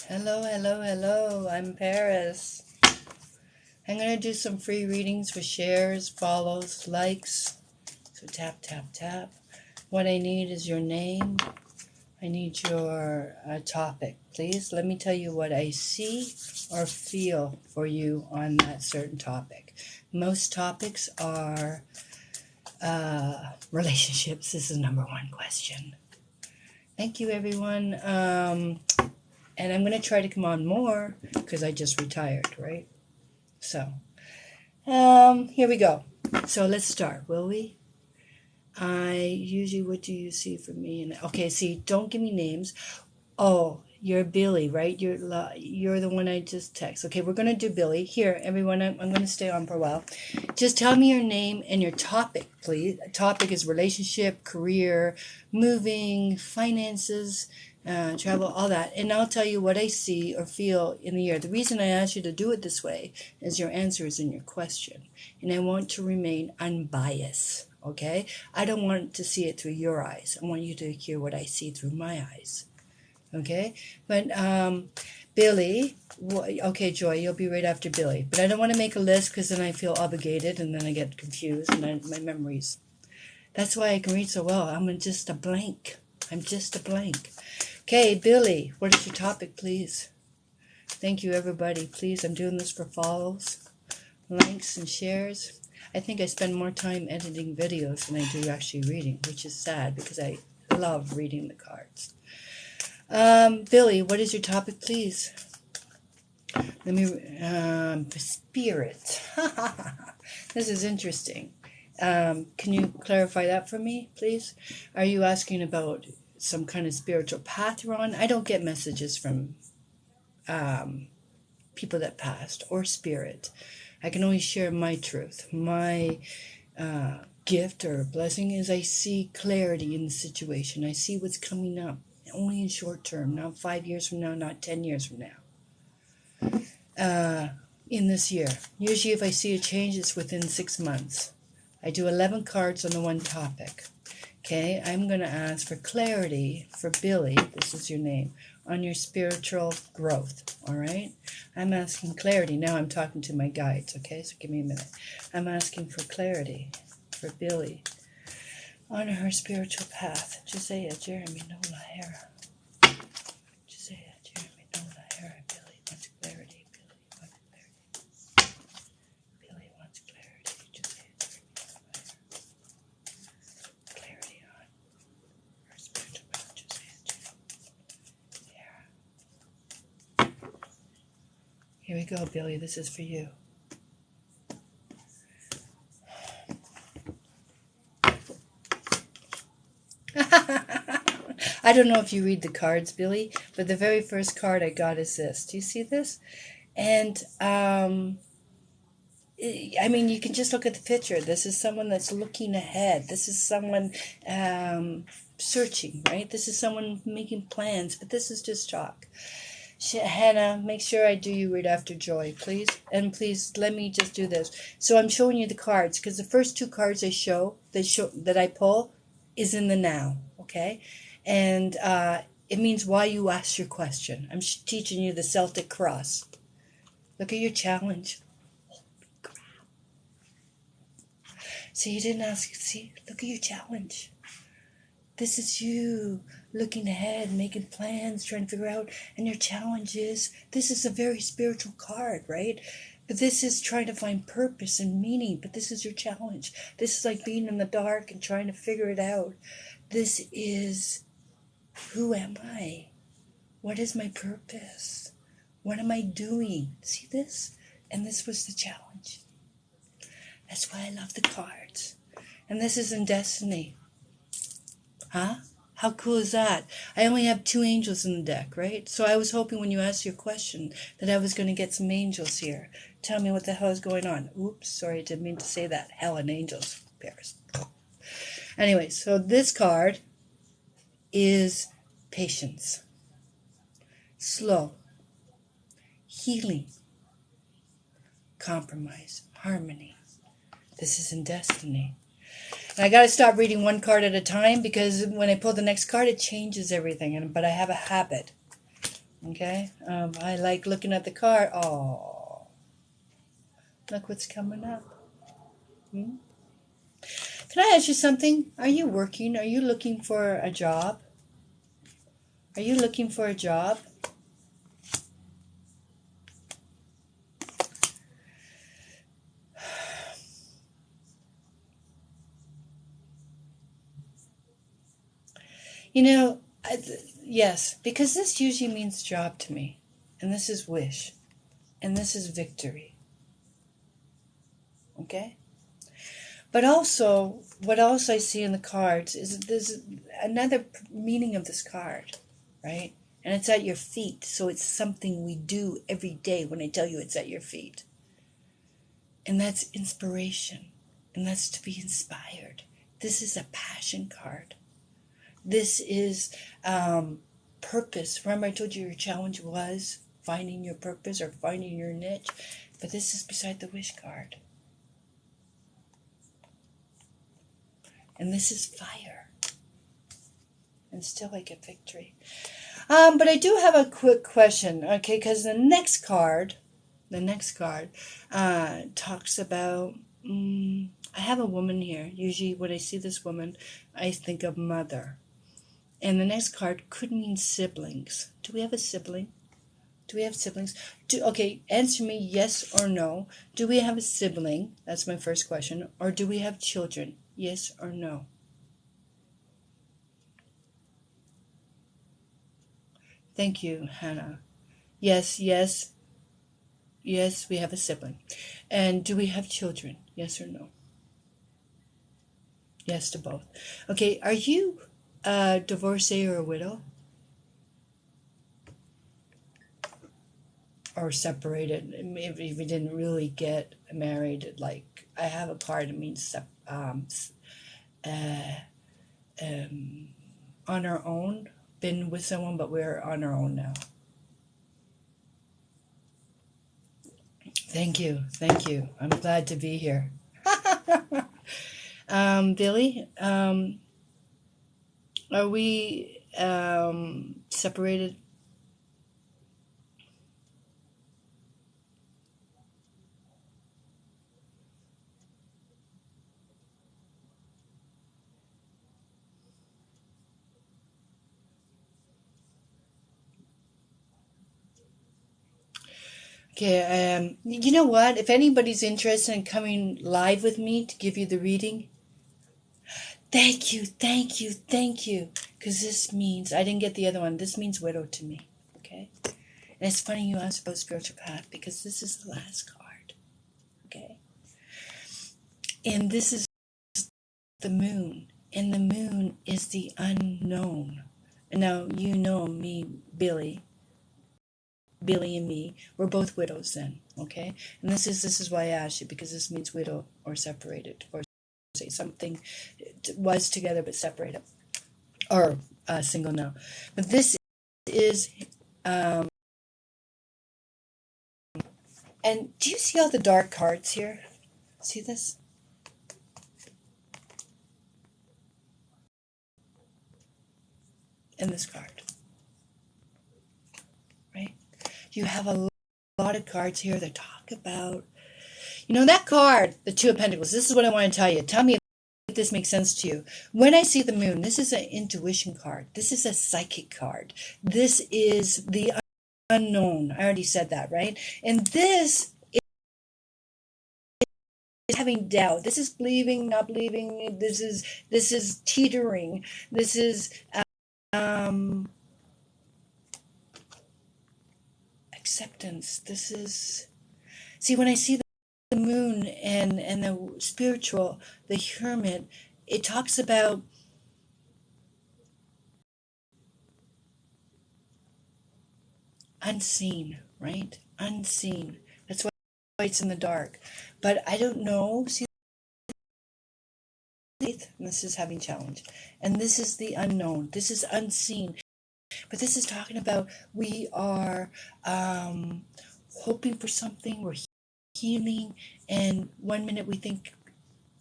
Hello, hello, hello. I'm Paris. I'm going to do some free readings with shares, follows, likes. So tap, tap, tap. What I need is your name. I need your topic, please. Let me tell you what I see or feel for you on that certain topic. Most topics are relationships. This is number one question. Thank you, everyone. And I'm going to try to come on more because I just retired, right? So, here we go. So let's start, will we? What do you see for me? And okay, see, don't give me names. Oh, you're Billy, right? You're the one I just text. Okay, we're gonna do Billy. Here, everyone, I'm gonna stay on for a while. Just tell me your name and your topic, please. Topic is relationship, career, moving, finances, travel, all that. And I'll tell you what I see or feel in the year. The reason I asked you to do it this way is your answer is in your question. And I want to remain unbiased, okay? I don't want to see it through your eyes. I want you to hear what I see through my eyes, okay? But Billy, okay, Joy, you'll be right after Billy. But I don't want to make a list because then I feel obligated and then I get confused and my memories. That's why I can read so well. I'm just a blank. I'm just a blank. Okay, Billy, what is your topic, please? Thank you, everybody. Please, I'm doing this for follows, likes, and shares. I think I spend more time editing videos than I do actually reading, which is sad because I love reading the cards. Billy, what is your topic, please? Let me, spirit. This is interesting. Can you clarify that for me, please? Are you asking about some kind of spiritual path you're on? I don't get messages from people that passed or spirit. I can only share my truth. My gift or blessing is I see clarity in the situation. I see what's coming up, only in short term, not 5 years from now, not 10 years from now. In this year. Usually if I see a change, it's within 6 months. I do 11 cards on the one topic. Okay, I'm going to ask for clarity for Billy, this is your name, on your spiritual growth, all right? I'm asking clarity. Now I'm talking to my guides, okay? So give me a minute. I'm asking for clarity for Billy on her spiritual path. Josiah, Jeremy, Nola, Hera. Josiah, Jeremy, Nola, Hera. Billy wants clarity. Billy wants clarity. Billy wants clarity. Josiah, Jeremy, Nola, Hera. Clarity on her spiritual path. Josiah, Jeremy, Hera. Here we go, Billy. This is for you. I don't know if you read the cards, Billy, but the very first card I got is this. Do you see this? And, I mean, you can just look at the picture. This is someone that's looking ahead. This is someone searching, right? This is someone making plans, but this is just talk. Hannah, make sure I do you right after Joy, please. And please, let me just do this. So I'm showing you the cards, because the first two cards that I pull is in the now, okay? And it means why you asked your question. I'm teaching you the Celtic cross. Look at your challenge. So you didn't ask, see, look at your challenge. This is you looking ahead, making plans, trying to figure out, and your challenge is, this is a very spiritual card, right? But this is trying to find purpose and meaning, but this is your challenge. This is like being in the dark and trying to figure it out. This is, who am I? What is my purpose? What am I doing? See this? And this was the challenge. That's why I love the cards. And this is in Destiny. Huh? How cool is that? I only have 2 angels in the deck, right? So I was hoping when you asked your question that I was going to get some angels here. Tell me what the hell is going on. Oops, sorry, I didn't mean to say that. Hell and angels, Paris. Anyway, so this card is patience, slow, healing, compromise, harmony. This is in Destiny. And I got to stop reading one card at a time because when I pull the next card, it changes everything. But I have a habit. Okay, I like looking at the card. Oh, look what's coming up. Hmm? Can I ask you something? Are you working? Are you looking for a job? Are you looking for a job? You know, yes, because this usually means job to me, and this is wish, and this is victory. Okay? But also, what else I see in the cards is there's another meaning of this card, right? And it's at your feet, so it's something we do every day when I tell you it's at your feet. And that's inspiration, and that's to be inspired. This is a passion card. This is purpose. Remember, I told you your challenge was finding your purpose or finding your niche, but this is beside the wish card. And this is fire. And still I get victory. But I do have a quick question, okay? Because the next card talks about. I have a woman here. Usually, when I see this woman, I think of mother. And the next card could mean siblings. Do we have a sibling? Do we have siblings? Okay, answer me yes or no. Do we have a sibling? That's my first question. Or do we have children? Yes or no? Thank you, Hannah. Yes, yes, yes, we have a sibling. And do we have children? Yes or no? Yes to both. Okay, are you a divorcee or a widow? Or separated? Maybe we didn't really get married. Like, I have a card that means uh, um, on our own, been with someone, but we're on our own now. Thank you. Thank you. I'm glad to be here. Billy, are we separated? Okay, you know what? If anybody's interested in coming live with me to give you the reading, thank you, thank you, thank you. Because this means, I didn't get the other one, this means widow to me. Okay? And it's funny you asked about spiritual path because this is the last card. Okay? And this is the moon. And the moon is the unknown. And now you know me, Billy. Billy and me, we're both widows then, okay? And this is why I asked you, because this means widow or separated, or say something was together but separated, or single now. But this is, um, and do you see all the dark cards here? See this? And this card, right? You have a lot of cards here that talk about, that card, the Two of Pentacles. This is what I want to tell you. Tell me if this makes sense to you. When I see the moon, this is an intuition card. This is a psychic card. This is the unknown. I already said that, right? And this is having doubt. This is believing, not believing. This is teetering. This is um, acceptance. This is, see, when I see the moon and the spiritual, the hermit, it talks about unseen, right? Unseen. That's why it's in the dark. But I don't know. See, this is having challenge. And this is the unknown. This is unseen. But this is talking about we are hoping for something, we're healing, and one minute we think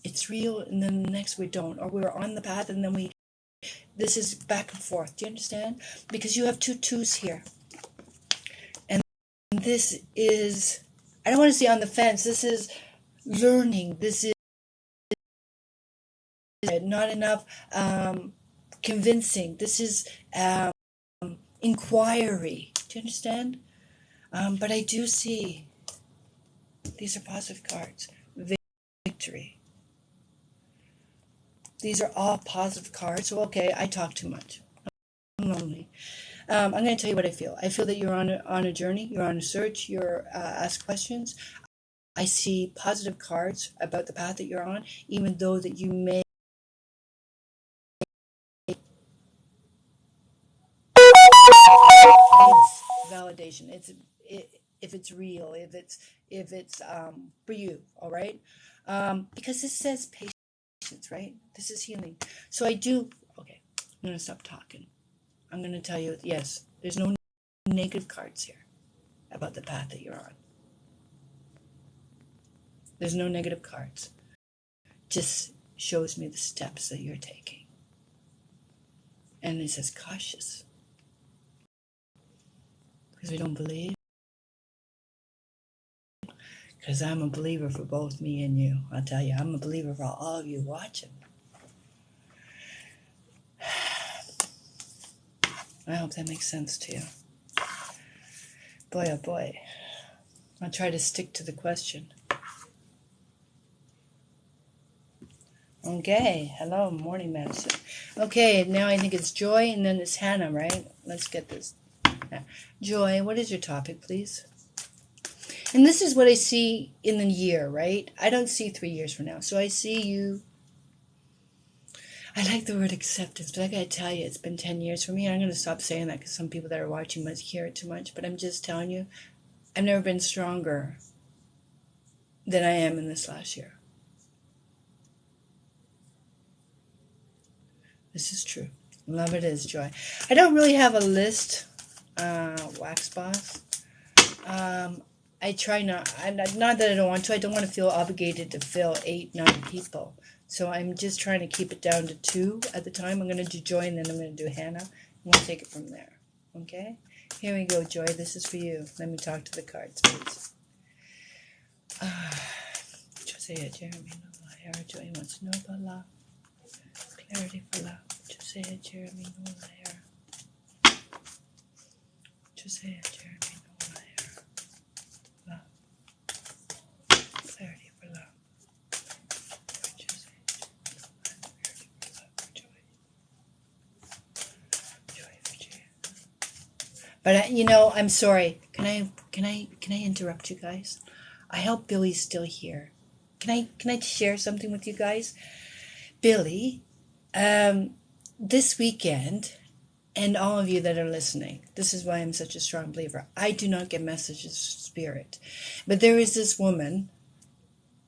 it's real, and then the next we don't. Or we're on the path, and then this is back and forth. Do you understand? Because you have two twos here. this is, I don't want to say on the fence, this is learning, this is not enough convincing, this is inquiry. Do you understand? But I do see these are positive cards. Victory. These are all positive cards. So, okay, I talk too much. I'm lonely. I'm going to tell you what I feel. I feel that you're on a journey. You're on a search. You're asked questions. I see positive cards about the path that you're on, even though that you may. It's validation. If it's real, if it's for you, all right. Because this says patience, right? This is healing. So I do. Okay, I'm going to stop talking. I'm going to tell you, yes, there's no negative cards here about the path that you're on. There's no negative cards. Just shows me the steps that you're taking. And it says cautious. Because we don't believe. Because I'm a believer for both me and you. I'll tell you, I'm a believer for all of you watching. I hope that makes sense to you. Boy, oh boy. I'll try to stick to the question. Okay, hello, morning medicine. Okay, now I think it's Joy and then it's Hannah, right? Let's get this. Joy, what is your topic, please? And this is what I see in the year, right? I don't see 3 years from now. So I see you. I like the word acceptance, but I gotta tell you, it's been 10 years for me. I'm gonna stop saying that because some people that are watching must hear it too much. But I'm just telling you, I've never been stronger than I am in this last year. This is true. Love it is, Joy. I don't really have a list, Wax Boss. I try not that I don't want to. I don't want to feel obligated to fill 8, 9 people. So I'm just trying to keep it down to 2 at the time. I'm going to do Joy and then I'm going to do Hannah. And we'll take it from there. Okay? Here we go, Joy. This is for you. Let me talk to the cards, please. Josiah, Jeremy, Nola, Joy wants to know about love. Clarity for love. Josiah, Jeremy, Nola, Josiah, Jeremy, Nola, love. Clarity for love. But I'm sorry. Can I interrupt you guys? I hope Billy's still here. Can I share something with you guys? Billy, this weekend, and all of you that are listening, this is why I'm such a strong believer. I do not get messages of spirit, but there is this woman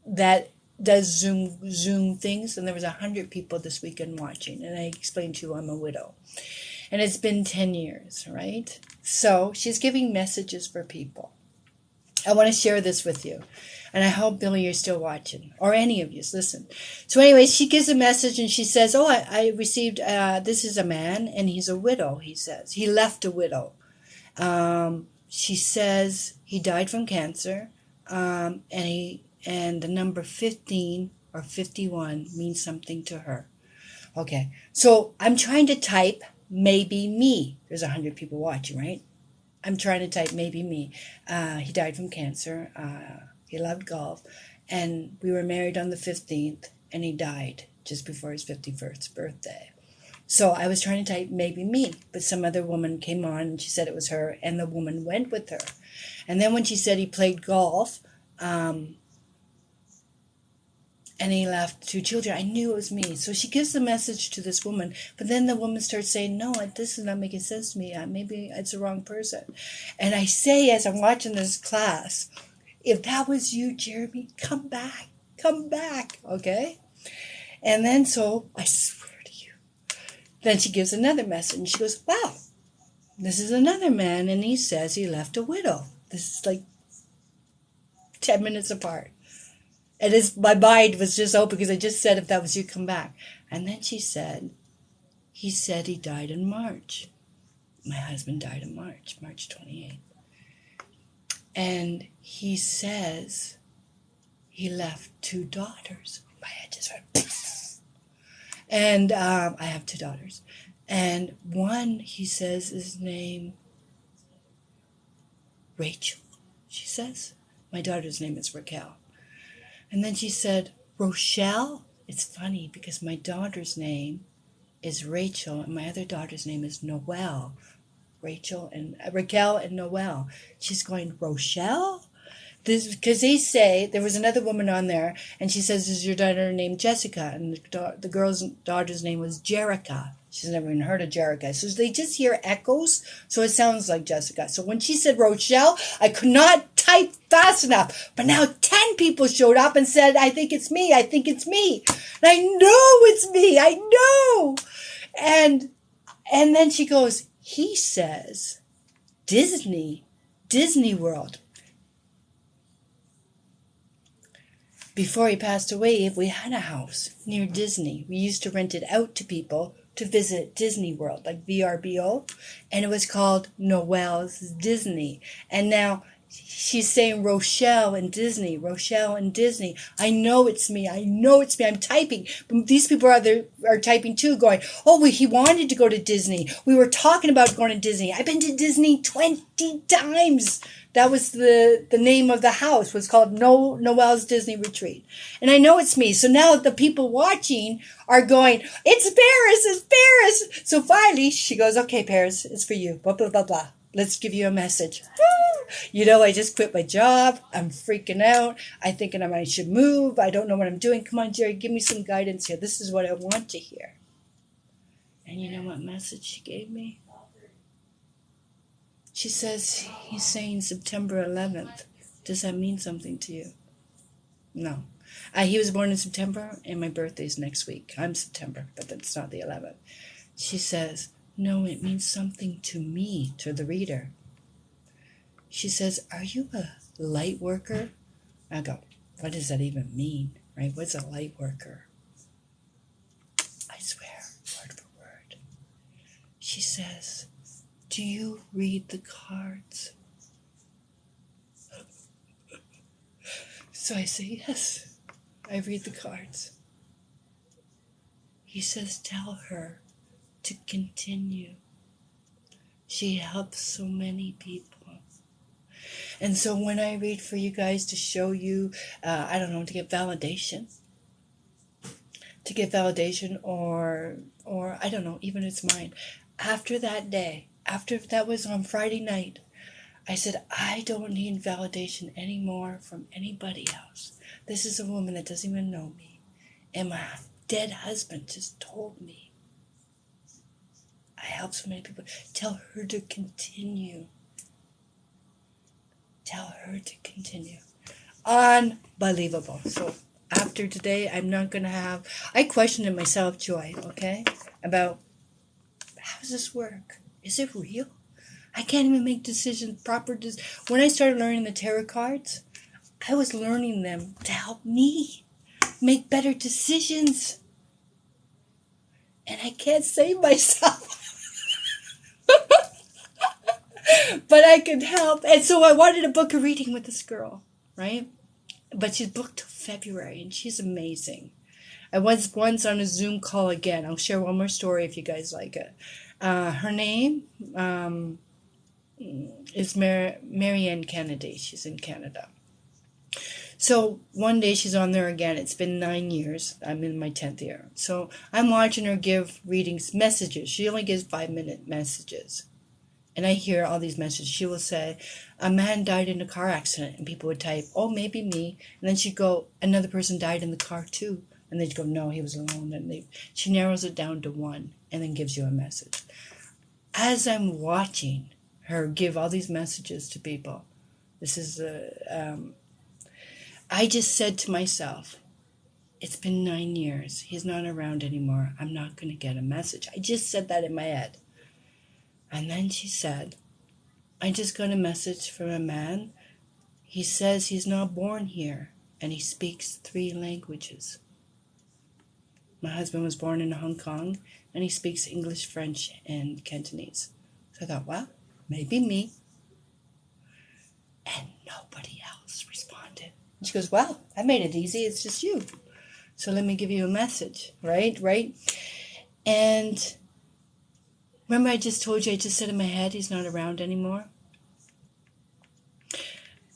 that does Zoom things, and there was 100 people this weekend watching, and I explained to you I'm a widow. And it's been 10 years, right? So she's giving messages for people. I want to share this with you. And I hope, Billy, you're still watching. Or any of you, listen. So anyway, she gives a message and she says, I received, this is a man and he's a widow, he says. He left a widow. She says he died from cancer. And the number 15 or 51 means something to her. Okay, so I'm trying to type maybe me. There's 100 people watching, right? I'm trying to type maybe me. He died from cancer. He loved golf. And we were married on the 15th, and he died just before his 51st birthday. So I was trying to type maybe me, but some other woman came on, and she said it was her, and the woman went with her. And then when she said he played golf, and he left 2 children, I knew it was me. So she gives the message to this woman, but then the woman starts saying, no, this is not making sense to me. Maybe it's the wrong person. And I say, as I'm watching this class, if that was you, Jeremy, come back, okay? And then so I swear to you. Then she gives another message, and she goes, wow, this is another man, and he says he left a widow. This is like 10 minutes apart. And my mind was just open because I just said, if that was you, come back. And then she said, he said he died in March. My husband died in March 28th. And he says he left 2 daughters. My head just went. And I have 2 daughters. And one, he says, is named Rachel, she says. My daughter's name is Raquel. And then she said, Rochelle. It's funny because my daughter's name is Rachel and my other daughter's name is Noelle. Raquel and Noelle. She's going, Rochelle? This because they say there was another woman on there, and she says, "Is your daughter named Jessica?" And the girl's daughter's name was Jerica. She's never even heard of Jerica, so they just hear echoes, so it sounds like Jessica. So when she said Rochelle, I could not type fast enough. But now 10 people showed up and said, "I think it's me. I think it's me." And I know it's me. I know. And then she goes, "He says Disney World." Before he passed away, we had a house near Disney. We used to rent it out to people to visit Disney World, like VRBO, and it was called Noelle's Disney. And now she's saying Rochelle and Disney, Rochelle and Disney. I know it's me. I know it's me. I'm typing. But these people are typing too, going, "Oh, he wanted to go to Disney. We were talking about going to Disney. I've been to Disney 20 times." That was the name of the house, was called Noelle's Disney Retreat. And I know it's me. So now the people watching are going, "It's Paris, it's Paris." So finally she goes, "Okay, Paris, it's for you. Blah, blah, blah, blah. Let's give you a message." You know, I just quit my job. I'm freaking out. I'm thinking I should move. I don't know what I'm doing. Come on, Jerry, give me some guidance here. This is what I want to hear. And you know what message she gave me? She says, he's saying September 11th. Does that mean something to you? No. He was born in September, and my birthday's next week. I'm September, but that's not the 11th. She says, no, it means something to me, to the reader. She says, are you a light worker? I go, what does that even mean, right? What's a light worker? I swear, word for word. She says, do you read the cards? So I say, yes, I read the cards. He says, tell her to continue. She helps so many people. And so when I read for you guys to show you, to get validation, or I don't know, even it's mine. After that day, after that was on Friday night, I said, I don't need validation anymore from anybody else. This is a woman that doesn't even know me. And my dead husband just told me. I help so many people. Tell her to continue. Tell her to continue. Unbelievable. So after today, I'm not going to have... I questioned it myself, Joy, okay? About, how does this work? Is it real? I can't even make decisions, When I started learning the tarot cards, I was learning them to help me make better decisions. And I can't save myself. But I can help. And so I wanted to book a reading with this girl, right? But she's booked till February, and she's amazing. I was once on a Zoom call again. I'll share one more story if you guys like it. Her name is Marianne Kennedy. She's in Canada. So one day she's on there again. It's been 9 years. I'm in my 10th year. So I'm watching her give readings, messages. She only gives 5-minute messages. And I hear all these messages. She will say, a man died in a car accident. And people would type, oh, maybe me. And then she'd go, another person died in the car too. And they'd go, no, he was alone. And she narrows it down to one and then gives you a message. As I'm watching her give all these messages to people, I just said to myself, it's been 9 years. He's not around anymore. I'm not going to get a message. I just said that in my head. And then she said, I just got a message from a man. He says he's not born here, and he speaks 3 languages. My husband was born in Hong Kong, and he speaks English, French, and Cantonese. So I thought, well, maybe me. And nobody else responded. And she goes, well, I made it easy. It's just you. So let me give you a message, right? And remember I just told you, I just said in my head, he's not around anymore?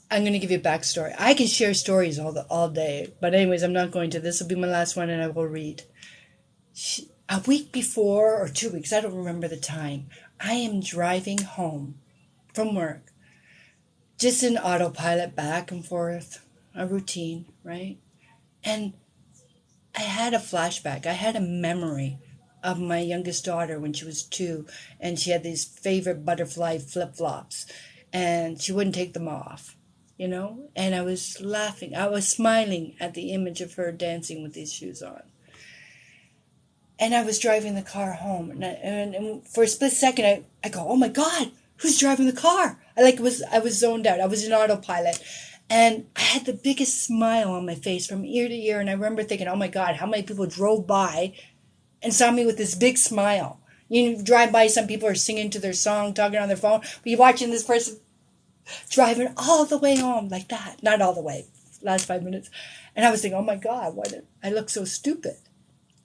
I'm going to give you a backstory. I can share stories all day. But anyways, I'm not going to. This will be my last one and I will read. A week before or 2 weeks, I don't remember the time, I am driving home from work. Just in autopilot, back and forth, a routine, right? And I had a flashback. I had a memory of my youngest daughter when she was 2, and she had these favorite butterfly flip-flops, and she wouldn't take them off, And I was laughing. I was smiling at the image of her dancing with these shoes on. And I was driving the car home, and for a split second, I go, oh my God, who's driving the car? I was zoned out. I was in autopilot. And I had the biggest smile on my face from ear to ear. And I remember thinking, oh my God, how many people drove by and saw me with this big smile? You drive by, some people are singing to their song, talking on their phone. But you're watching this person driving all the way home like that. Not all the way, last 5 minutes. And I was thinking, oh my God, why did I look so stupid?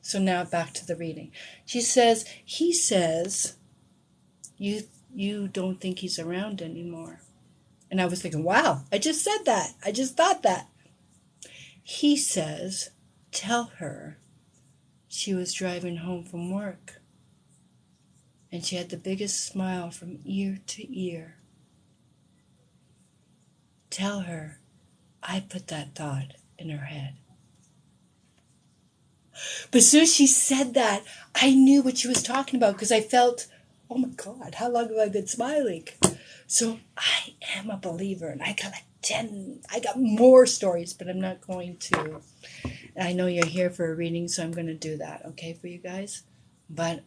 So now back to the reading. He says, you don't think he's around anymore. And I was thinking, wow, I just said that. I just thought that. He says, tell her she was driving home from work. And she had the biggest smile from ear to ear. Tell her I put that thought in her head. But as soon as she said that, I knew what she was talking about because I felt, oh my God, how long have I been smiling? So I am a believer, and I got more stories, but I'm not going to. I know you're here for a reading, so I'm going to do that, okay, for you guys? But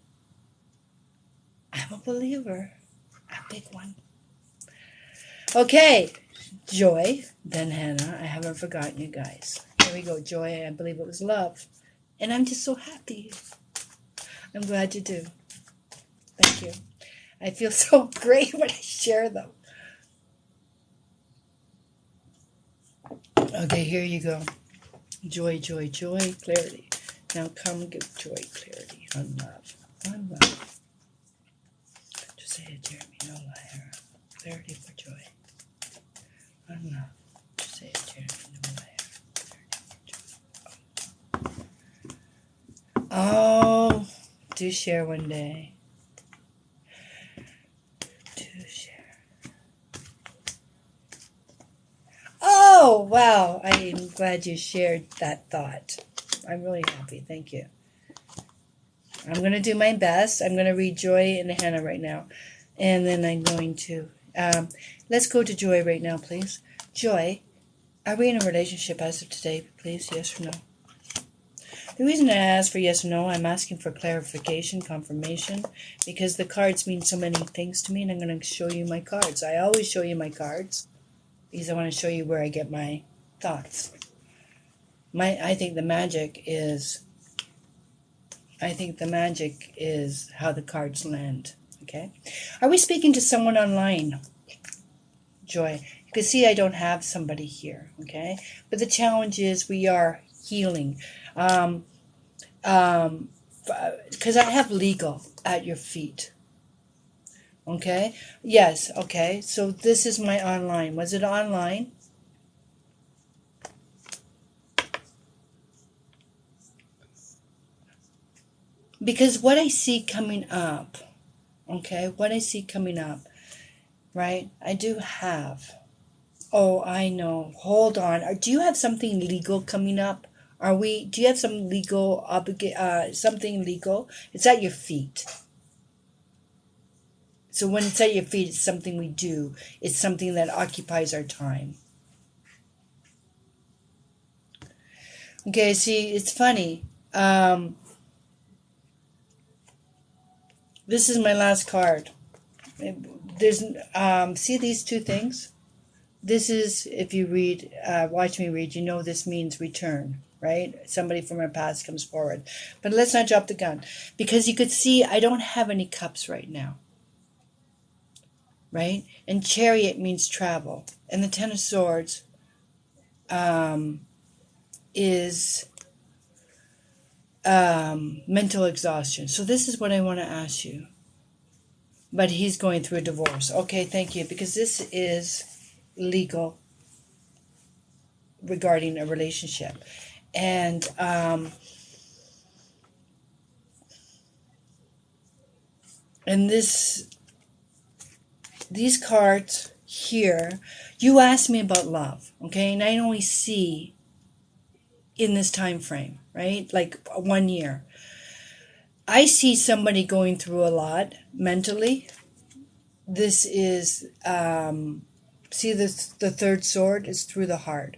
I'm a believer, a big one. Okay, Joy, then Hannah. I haven't forgotten you guys. Here we go, Joy. I believe it was love. And I'm just so happy. I'm glad you do. Thank you. I feel so great when I share them. Okay, here you go. Joy, joy, joy, clarity. Now come give joy, clarity, on love. On love. Just say it, Jeremy, no liar. Clarity for joy. On love. Just say it, Jeremy, no liar. Clarity for joy. Oh, do share one day. Oh, wow. I am glad you shared that thought. I'm really happy. Thank you. I'm going to do my best. I'm going to read Joy and Hannah right now. And then I'm going to... let's go to Joy right now, please. Joy, are we in a relationship as of today, please? Yes or no? The reason I ask for yes or no, I'm asking for clarification, confirmation, because the cards mean so many things to me, and I'm going to show you my cards. I always show you my cards, because I want to show you where I get my thoughts. I think the magic is how the cards land. Okay? Are we speaking to someone online? Joy. You can see I don't have somebody here. Okay? But the challenge is we are healing. Because I have legal at your feet. Okay? Yes, okay. So this is my online. Was it online? Because what I see coming up, okay, right, I do have, oh, I know, hold on. Do you have something legal coming up? Do you have some legal, something legal? It's at your feet. So when it's at your feet, it's something we do. It's something that occupies our time. Okay, see, it's funny. This is my last card. There's see these two things? This is, if you read, watch me read, you know this means return, right? Somebody from our past comes forward. But let's not drop the gun. Because you could see I don't have any cups right now. right? And Chariot means travel. And the Ten of Swords is mental exhaustion. So this is what I want to ask you. But he's going through a divorce. Okay, thank you. Because this is legal regarding a relationship. And these cards here, you asked me about love, okay? And I only see in this time frame, right? Like 1 year. I see somebody going through a lot mentally. This is see this, the third sword is through the heart.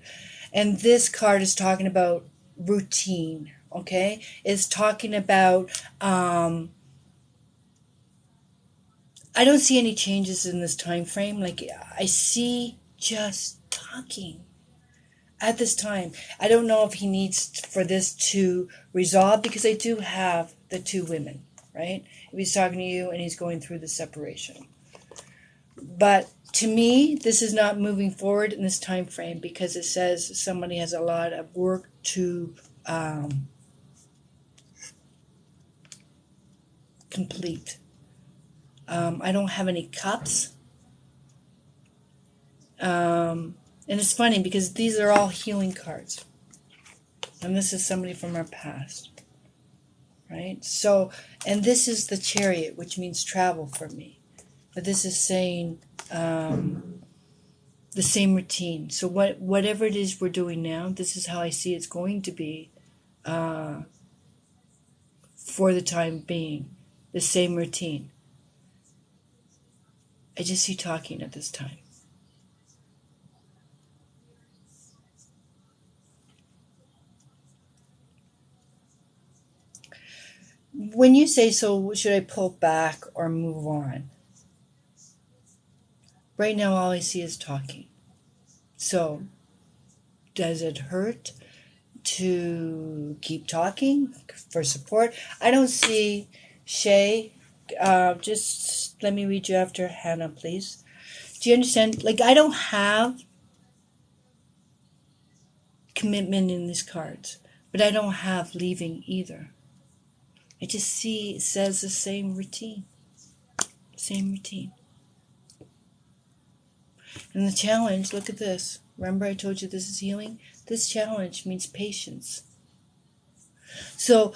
And this card is talking about routine, okay? It's talking about I don't see any changes in this time frame. Like I see just talking at this time. I don't know if he needs for this to resolve because I do have the two women, right? If he's talking to you and he's going through the separation. But to me, this is not moving forward in this time frame because it says somebody has a lot of work to complete. I don't have any cups. And it's funny because these are all healing cards. And this is somebody from our past. Right? So, and this is the Chariot, which means travel for me. But this is saying the same routine. So whatever it is we're doing now, this is how I see it's going to be for the time being. The same routine. I just see talking at this time. When you say, so should I pull back or move on? Right now, all I see is talking. So, does it hurt to keep talking for support? I don't see Shay. Just let me read you after Hannah, please. Do you understand? Like, I don't have commitment in these cards, but I don't have leaving either. I just see it says the same routine. Same routine. And the challenge, look at this. Remember I told you this is healing? This challenge means patience. So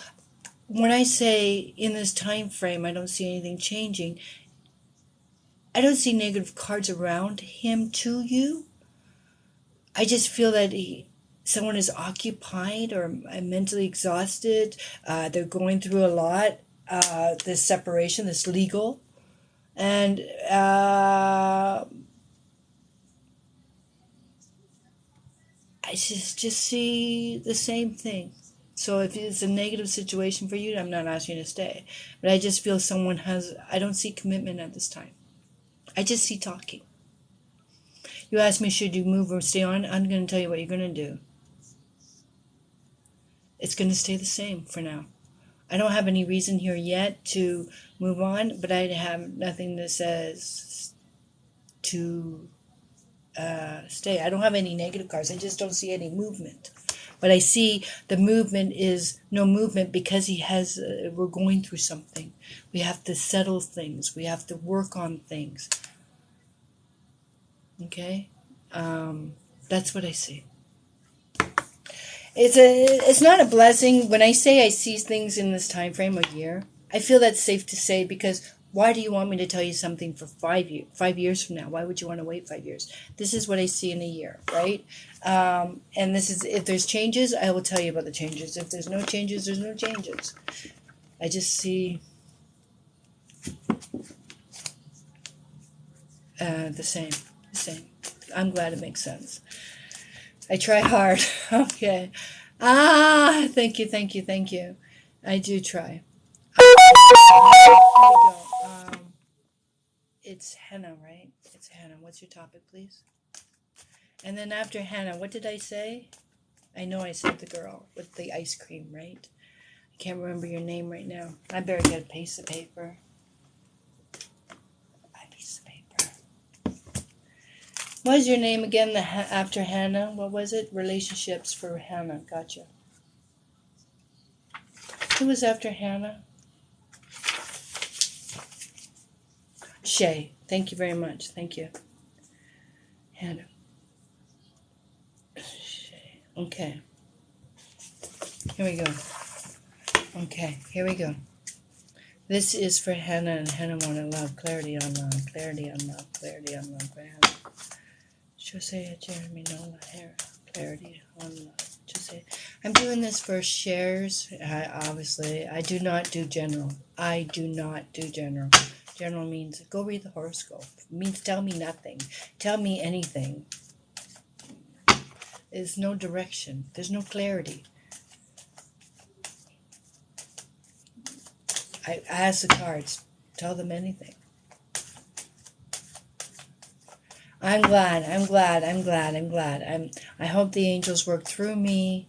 when I say in this time frame I don't see anything changing, I don't see negative cards around him to you. I just feel that someone is occupied or mentally exhausted. They're going through a lot. This separation, this legal. And I just see the same thing. So if it's a negative situation for you, I'm not asking you to stay. But I just feel someone I don't see commitment at this time. I just see talking. You ask me, should you move or stay on? I'm going to tell you what you're going to do. It's going to stay the same for now. I don't have any reason here yet to move on, but I have nothing that says to stay. I don't have any negative cards. I just don't see any movement. But I see the movement is no movement because we're going through something. We have to settle things. We have to work on things. Okay? That's what I see. It's not a blessing. When I say I see things in this time frame, a year, I feel that's safe to say because why do you want me to tell you something for 5 years from now? Why would you want to wait 5 years? This is what I see in a year, right? And this is, if there's changes, I will tell you about the changes. If there's no changes, there's no changes. I just see the same. I'm glad it makes sense. I try hard. Okay. Thank you. I do try. Here we go. It's Hannah, right? It's Hannah. What's your topic, please? And then after Hannah, what did I say? I know I said the girl with the ice cream, right? I can't remember your name right now. I better get a piece of paper. A piece of paper. What was your name again? After Hannah, what was it? Relationships for Hannah. Gotcha. Who was after Hannah? Shay. Thank you very much. Thank you. Hannah. Shay. Okay. Here we go. Okay. Here we go. This is for Hannah, and Hannah wanted love. Clarity on love. Clarity on love. Clarity on love for Hannah. Josiah, Jeremy, Nola, Hera. Clarity on love. Josiah. I'm doing this for shares. Obviously, I do not do general. I do not do general. General means go read the horoscope. It means tell me nothing. Tell me anything. There's no direction. There's no clarity. I ask the cards. Tell them anything. I'm glad. I hope the angels work through me,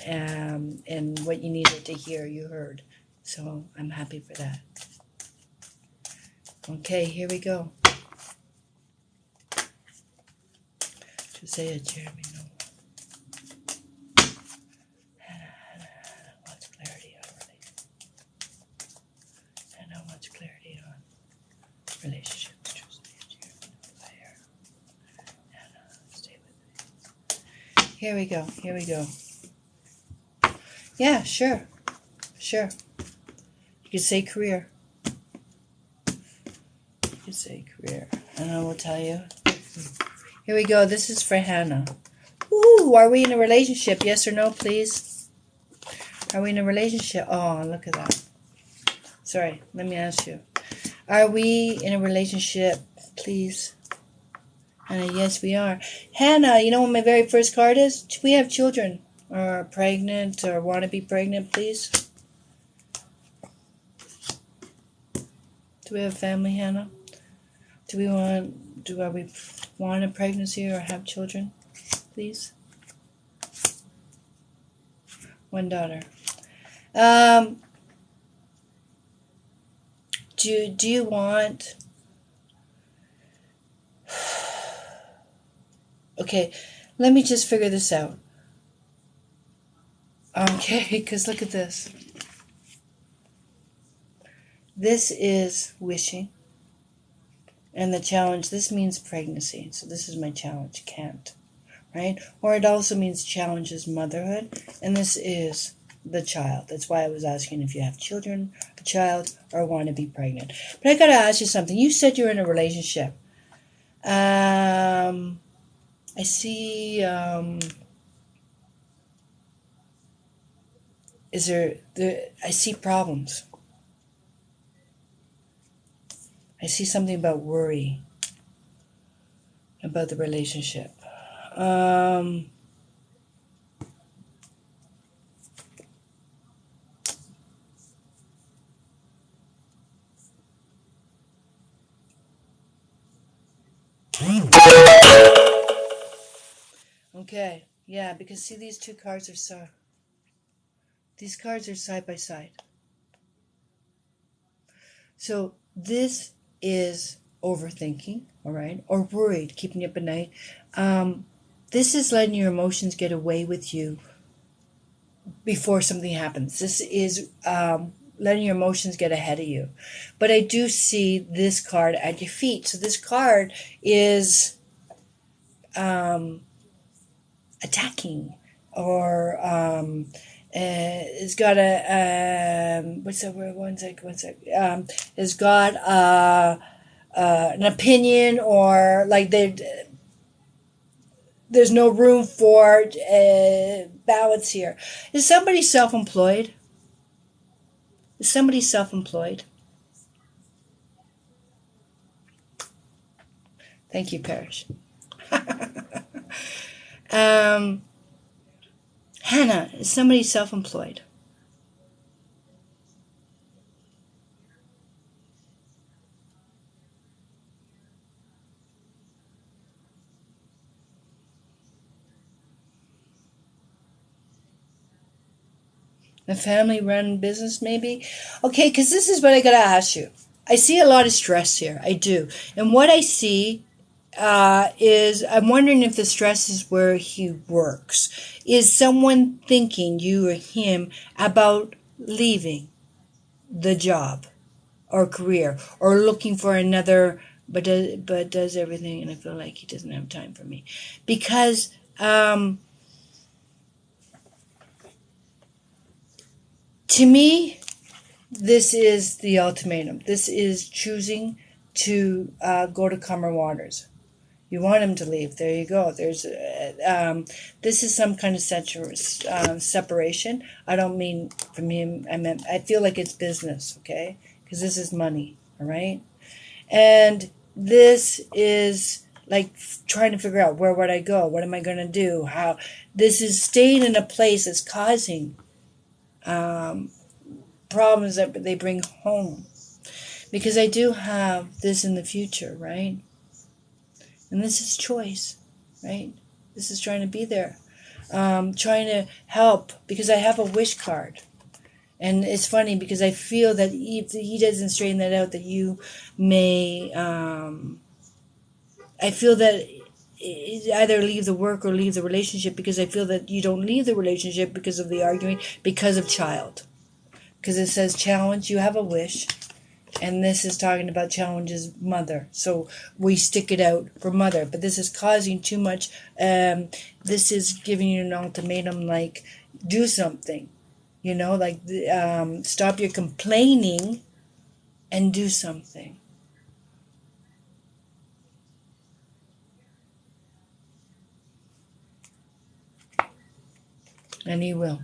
and what you needed to hear, you heard. So I'm happy for that. Okay, here we go. Josiah, Jeremy, Noah. Hannah wants clarity on relationships. Hannah wants clarity on relationships. Josiah, Jeremy, Noah, Hannah, stay with me. Here we go. Yeah, sure. You can say career. And I will tell you. Here we go. This is for Hannah. Ooh, are we in a relationship? Yes or no, please? Are we in a relationship? Oh, look at that. Sorry, let me ask you. Are we in a relationship, please? Yes, we are. Hannah, you know what my very first card is? Do we have children? Or are pregnant or want to be pregnant, please? Do we have a family, Hannah? Do we want a pregnancy or have children, please? One daughter. Do you want? Okay, let me just figure this out. Okay, because look at this. This is wishing. And the challenge, this means pregnancy. So this is my challenge, can't. Right? Or it also means challenge is motherhood. And this is the child. That's why I was asking if you have children, a child, or want to be pregnant. But I got to ask you something. You said you're in a relationship. I see, I see problems. I see something about worry about the relationship. Okay, yeah, because see, these two cards are side by side. So this is overthinking, all right, or worried, keeping you up at night. This is letting your emotions get away with you before something happens. This is letting your emotions get ahead of you. But I do see this card at your feet. So this card is attacking, or it's got a what's that word? One sec. It's got an opinion, or like there's no room for balance here. Is somebody self-employed? Thank you, Parrish. Hannah, is somebody self-employed? A family-run business, maybe? Okay, because this is what I got to ask you. I see a lot of stress here. I do. And what I see is I'm wondering if the stress is where he works. Is someone thinking, you or him, about leaving the job or career or looking for another, but does everything, and I feel like he doesn't have time for me because to me this is the ultimatum. This is choosing to go to calmer waters. You want him to leave. There you go. This is some kind of separation. I don't mean from him. I feel like it's business, okay? Because this is money, all right? And this is like trying to figure out, where would I go? What am I going to do? How? This is staying in a place that's causing problems that they bring home. Because I do have this in the future, right? And this is choice, right? This is trying to be there, trying to help, because I have a wish card. And it's funny because I feel that if he doesn't straighten that out, that you may, I feel that either leave the work or leave the relationship, because I feel that you don't leave the relationship because of the arguing, because of child. Because it says challenge, you have a wish. And this is talking about challenges mother. So we stick it out for mother. But this is causing too much. This is giving you an ultimatum, like, do something. Like, stop your complaining and do something. And he will.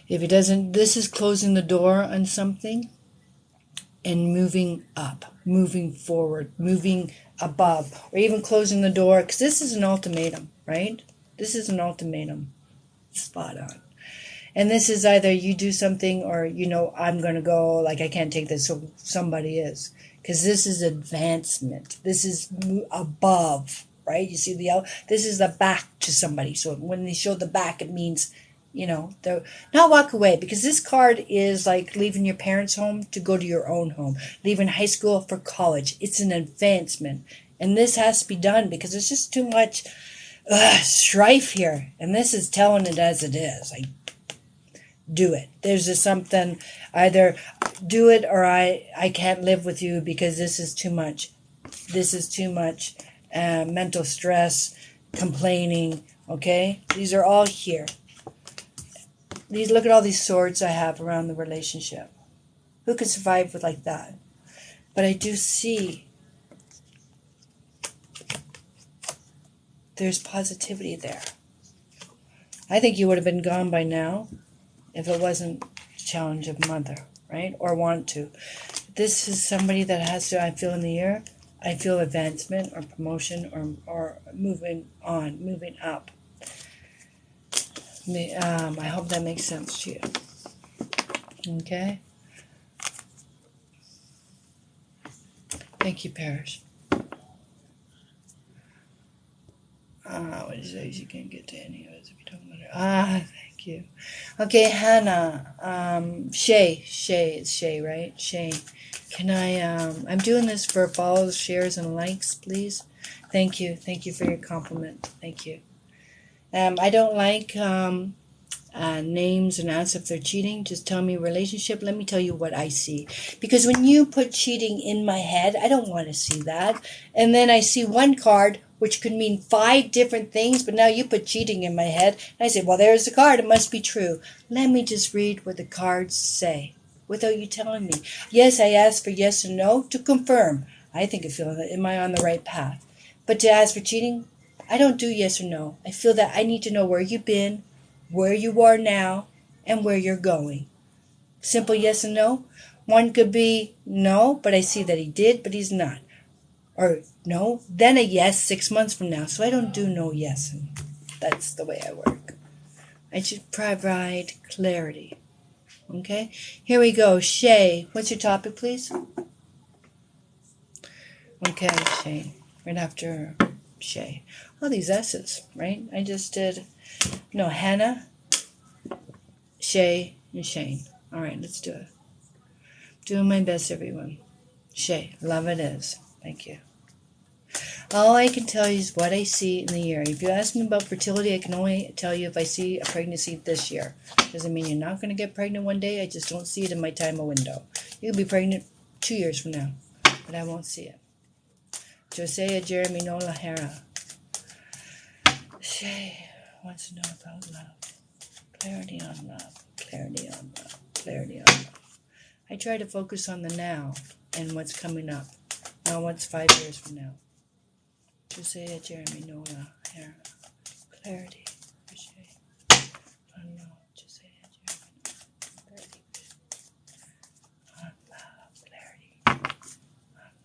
If he doesn't, this is closing the door on something and moving up, moving forward, moving above, or even closing the door, because this is an ultimatum, right? This is an ultimatum. Spot on. And this is either you do something or, I'm going to go, like, I can't take this, so somebody is. Because this is advancement. This is above, right? You see this is the back to somebody. So when they show the back, it means, they're not walk away, because this card is like leaving your parents' home to go to your own home, leaving high school for college. It's an advancement. And this has to be done because there's just too much strife here. And this is telling it as it is. Like, do it. There's just something, either do it or I can't live with you because this is too much. This is too much mental stress, complaining, okay? These are all here. Look at all these swords I have around the relationship. Who could survive with like that? But I do see there's positivity there. I think you would have been gone by now if it wasn't a challenge of mother, right? Or want to. This is somebody that has to, I feel in the air, I feel advancement or promotion or moving on, moving up. I hope that makes sense to you. Okay? Thank you, Parrish. What is it? You can't get to any of it if you don't want to. Thank you. Okay, Hannah. Shay. It's Shay, right? Shay. Can I'm doing this for follows, shares, and likes, please. Thank you. Thank you for your compliment. Thank you. I don't like names and ask if they're cheating. Just tell me relationship. Let me tell you what I see. Because when you put cheating in my head, I don't want to see that. And then I see one card, which could mean 5 different things, but now you put cheating in my head. And I say, well, there's the card. It must be true. Let me just read what the cards say without you telling me. Yes, I ask for yes or no to confirm. I think I feel, am I on the right path? But to ask for cheating, I don't do yes or no. I feel that I need to know where you've been, where you are now, and where you're going. Simple yes and no. One could be no, but I see that he did, but he's not. Or no, then a yes 6 months from now. So I don't do no yes. And that's the way I work. I should provide clarity. Okay? Here we go. Shay, what's your topic, please? Okay, Shay. Right after Shay. Oh, these S's, right? I just did... No, Hannah, Shay, and Shane. All right, let's do it. Doing my best, everyone. Shay, love it is. Thank you. All I can tell you is what I see in the year. If you ask me about fertility, I can only tell you if I see a pregnancy this year. Doesn't mean you're not going to get pregnant one day. I just don't see it in my time of window. You could be pregnant 2 years from now, but I won't see it. Josiah Jeremy Nola Hara. Shay wants to know about love. Clarity on love. Clarity on love. Clarity on love. I try to focus on the now and what's coming up. Now what's 5 years from now. Josiah Jeremy Nola Hara. Clarity. Shay. On love. Josiah Jeremy Nola. Clarity. On love. Clarity. On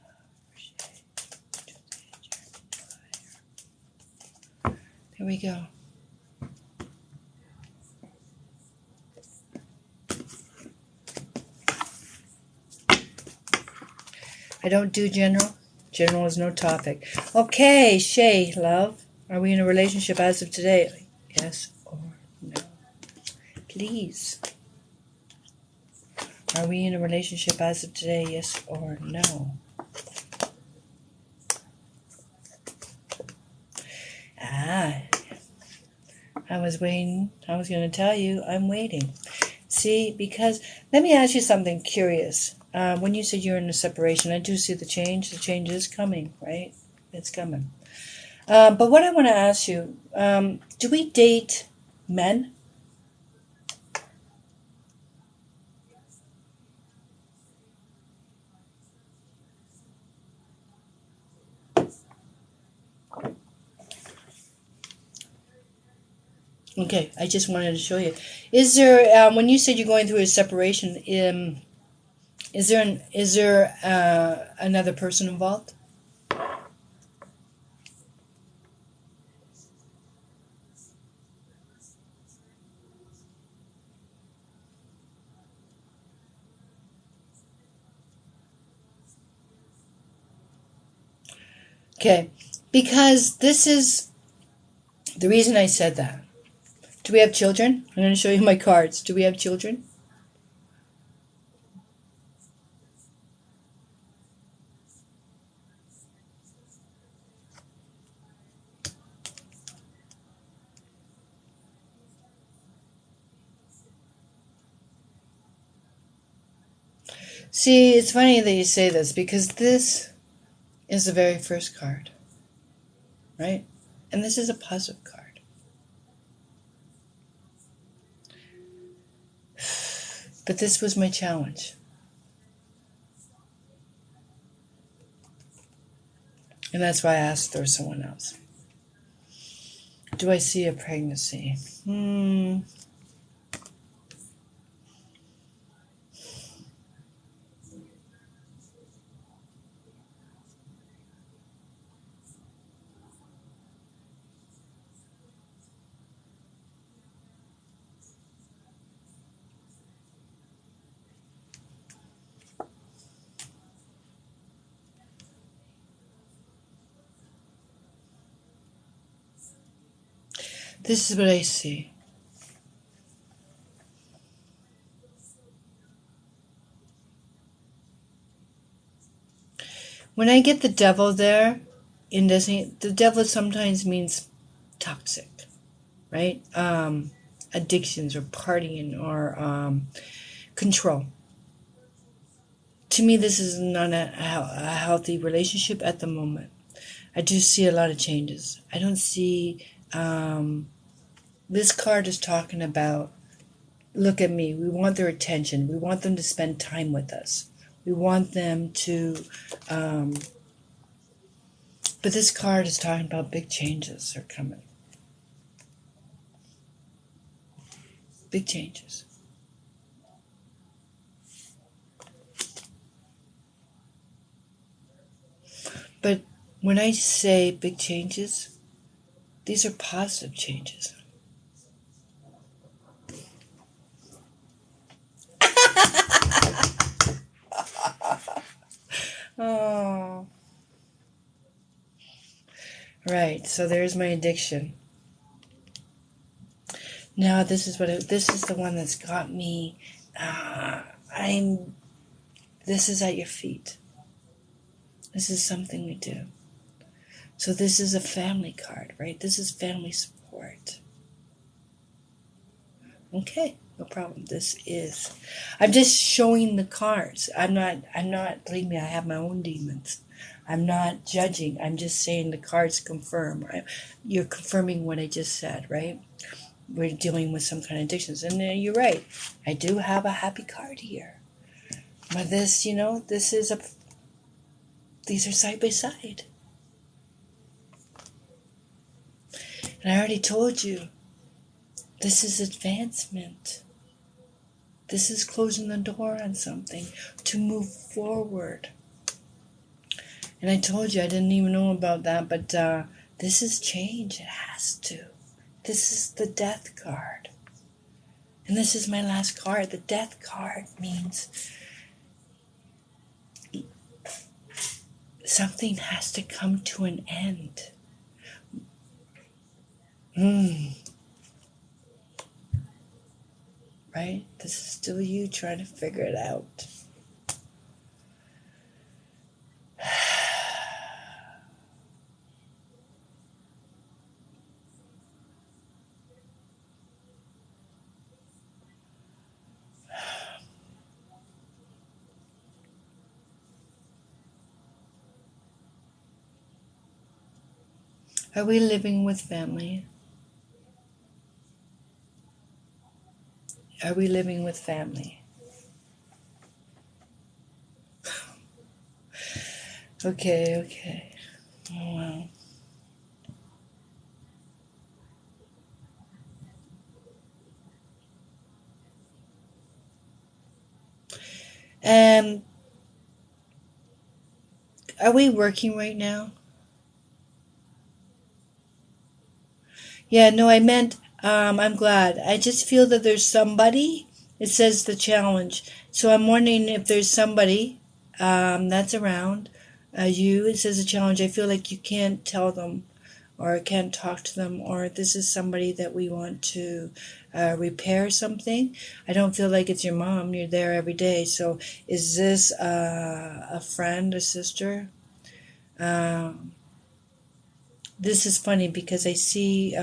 love. Shay. Josiah Jeremy Nola Hara. There we go. I don't do general. General is no topic. Okay, Shay, love. Are we in a relationship as of today? Yes or no? Please. Are we in a relationship as of today? Yes or no? I was waiting. I was going to tell you I'm waiting. See, because let me ask you something curious. When you said you're in a separation, I do see the change. The change is coming, right? It's coming. But what I want to ask you, do we date men? Okay, I just wanted to show you. Is there, when you said you're going through a separation, is there another person involved? Okay, because this is the reason I said that. Do we have children? I'm going to show you my cards. Do we have children? See, it's funny that you say this because this is the very first card, right? And this is a positive card. But this was my challenge. And that's why I asked if there was someone else. Do I see a pregnancy? This is what I see. When I get the devil there, the devil sometimes means toxic, right? Addictions or partying or control. To me, this is not a healthy relationship at the moment. I do see a lot of changes. I don't see. This card is talking about, look at me. We want their attention. We want them to spend time with us. We want them to. But this card is talking about big changes are coming. Big changes. But when I say big changes, these are positive changes. Oh. Right, so there's my addiction. Now this is the one that's got me. This is at your feet. This is something we do. So this is a family card, right? This is family support. Okay, no problem. I'm just showing the cards. I'm not, believe me, I have my own demons. I'm not judging. I'm just saying the cards confirm. Right? You're confirming what I just said, right? We're dealing with some kind of addictions. And you're right. I do have a happy card here. But this, these are side by side. And I already told you, this is advancement. This is closing the door on something to move forward. And I told you I didn't even know about that, but this is change. It has to. This is the death card. And this is my last card. The death card means something has to come to an end. Right? This is still you trying to figure it out. Are we living with family? Are we living with family? Okay. Oh, wow. Are we working right now? Yeah, no, I meant, I'm glad. I just feel that there's somebody, it says the challenge. So I'm wondering if there's somebody that's around you. It says a challenge. I feel like you can't tell them or can't talk to them, or this is somebody that we want to repair something. I don't feel like it's your mom. You're there every day. So is this a friend, a sister? This is funny because I see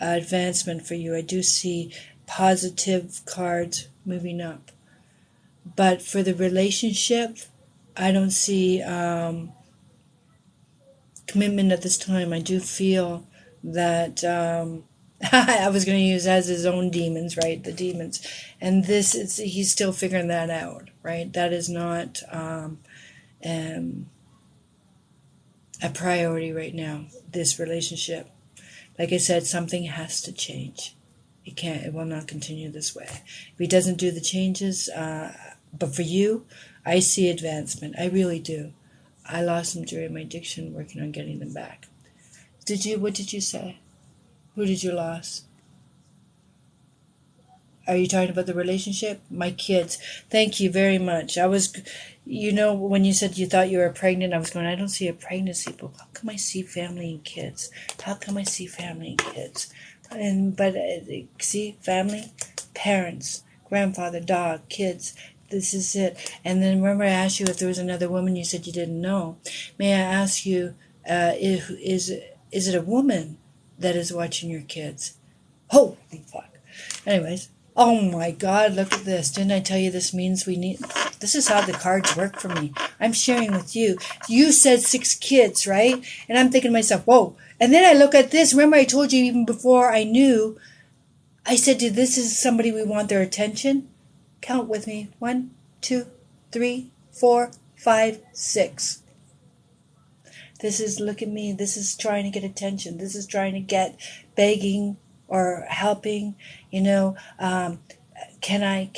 advancement for you. I do see positive cards moving up. But for the relationship, I don't see commitment at this time. I do feel that I was going to use as his own demons, right? The demons. And he's still figuring that out, right? That is not a priority right now, this relationship. Like I said, something has to change. It will not continue this way. If he doesn't do the changes, but for you, I see advancement. I really do. I lost them during my addiction, working on getting them back. What did you say? Who did you lose? Are you talking about the relationship? My kids. Thank you very much. When you said you thought you were pregnant, I was going, I don't see a pregnancy, but how come I see family and kids? How come I see family and kids? See, family, parents, grandfather, dog, kids. This is it. And then remember I asked you if there was another woman, you said you didn't know. May I ask you, is it a woman that is watching your kids? Holy fuck. Anyways. Oh my God, look at this. Didn't I tell you this is how the cards work for me. I'm sharing with you. You said 6 kids, right? And I'm thinking to myself, whoa. And then I look at this. Remember I told you even before I knew, I said, this is somebody we want their attention. Count with me. 1, 2, 3, 4, 5, 6. Look at me. This is trying to get attention. This is trying to get begging or helping, can I,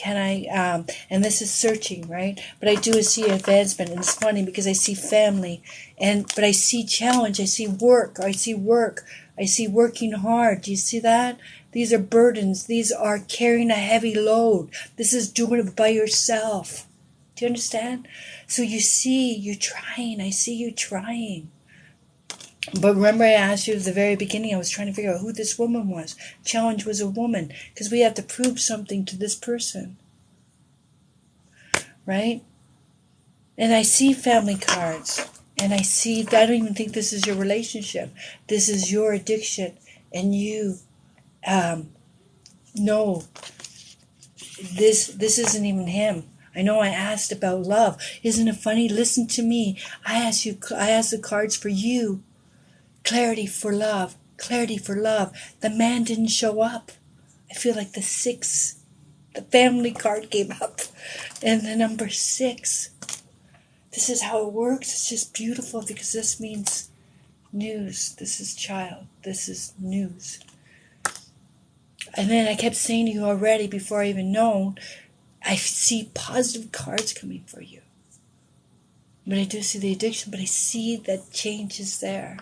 and this is searching, right? But I do see advancement, and it's funny because I see family, but I see challenge, I see work, I see working hard. Do you see that? These are burdens. These are carrying a heavy load. This is doing it by yourself. Do you understand? So you see, you're trying. I see you trying. But remember I asked you at the very beginning, I was trying to figure out who this woman was. Challenge was a woman, because we have to prove something to this person. Right? And I see family cards. And I see, I don't even think this is your relationship. This is your addiction. And you know this isn't even him. I know I asked about love. Isn't it funny? Listen to me. I asked the cards for you. Clarity for love. Clarity for love. The man didn't show up. I feel like the family card came up. And the number 6. This is how it works. It's just beautiful because this means news. This is child. This is news. And then I kept saying to you already, before I even known, I see positive cards coming for you. But I do see the addiction, but I see that change is there.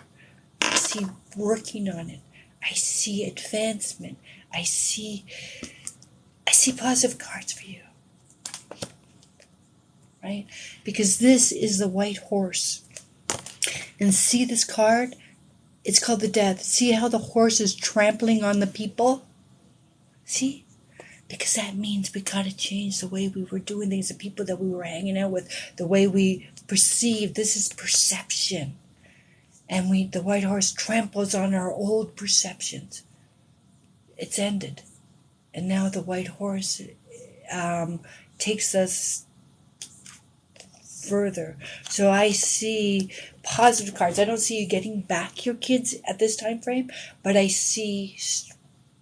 I see working on it. I see advancement. I see positive cards for you. Right? Because this is the white horse. And see this card? It's called the death. See how the horse is trampling on the people? See? Because that means we got to change the way we were doing things, the people that we were hanging out with, the way we perceive. This is perception. And the white horse tramples on our old perceptions. It's ended. And now the white horse takes us further. So I see positive cards. I don't see you getting back your kids at this time frame, but I see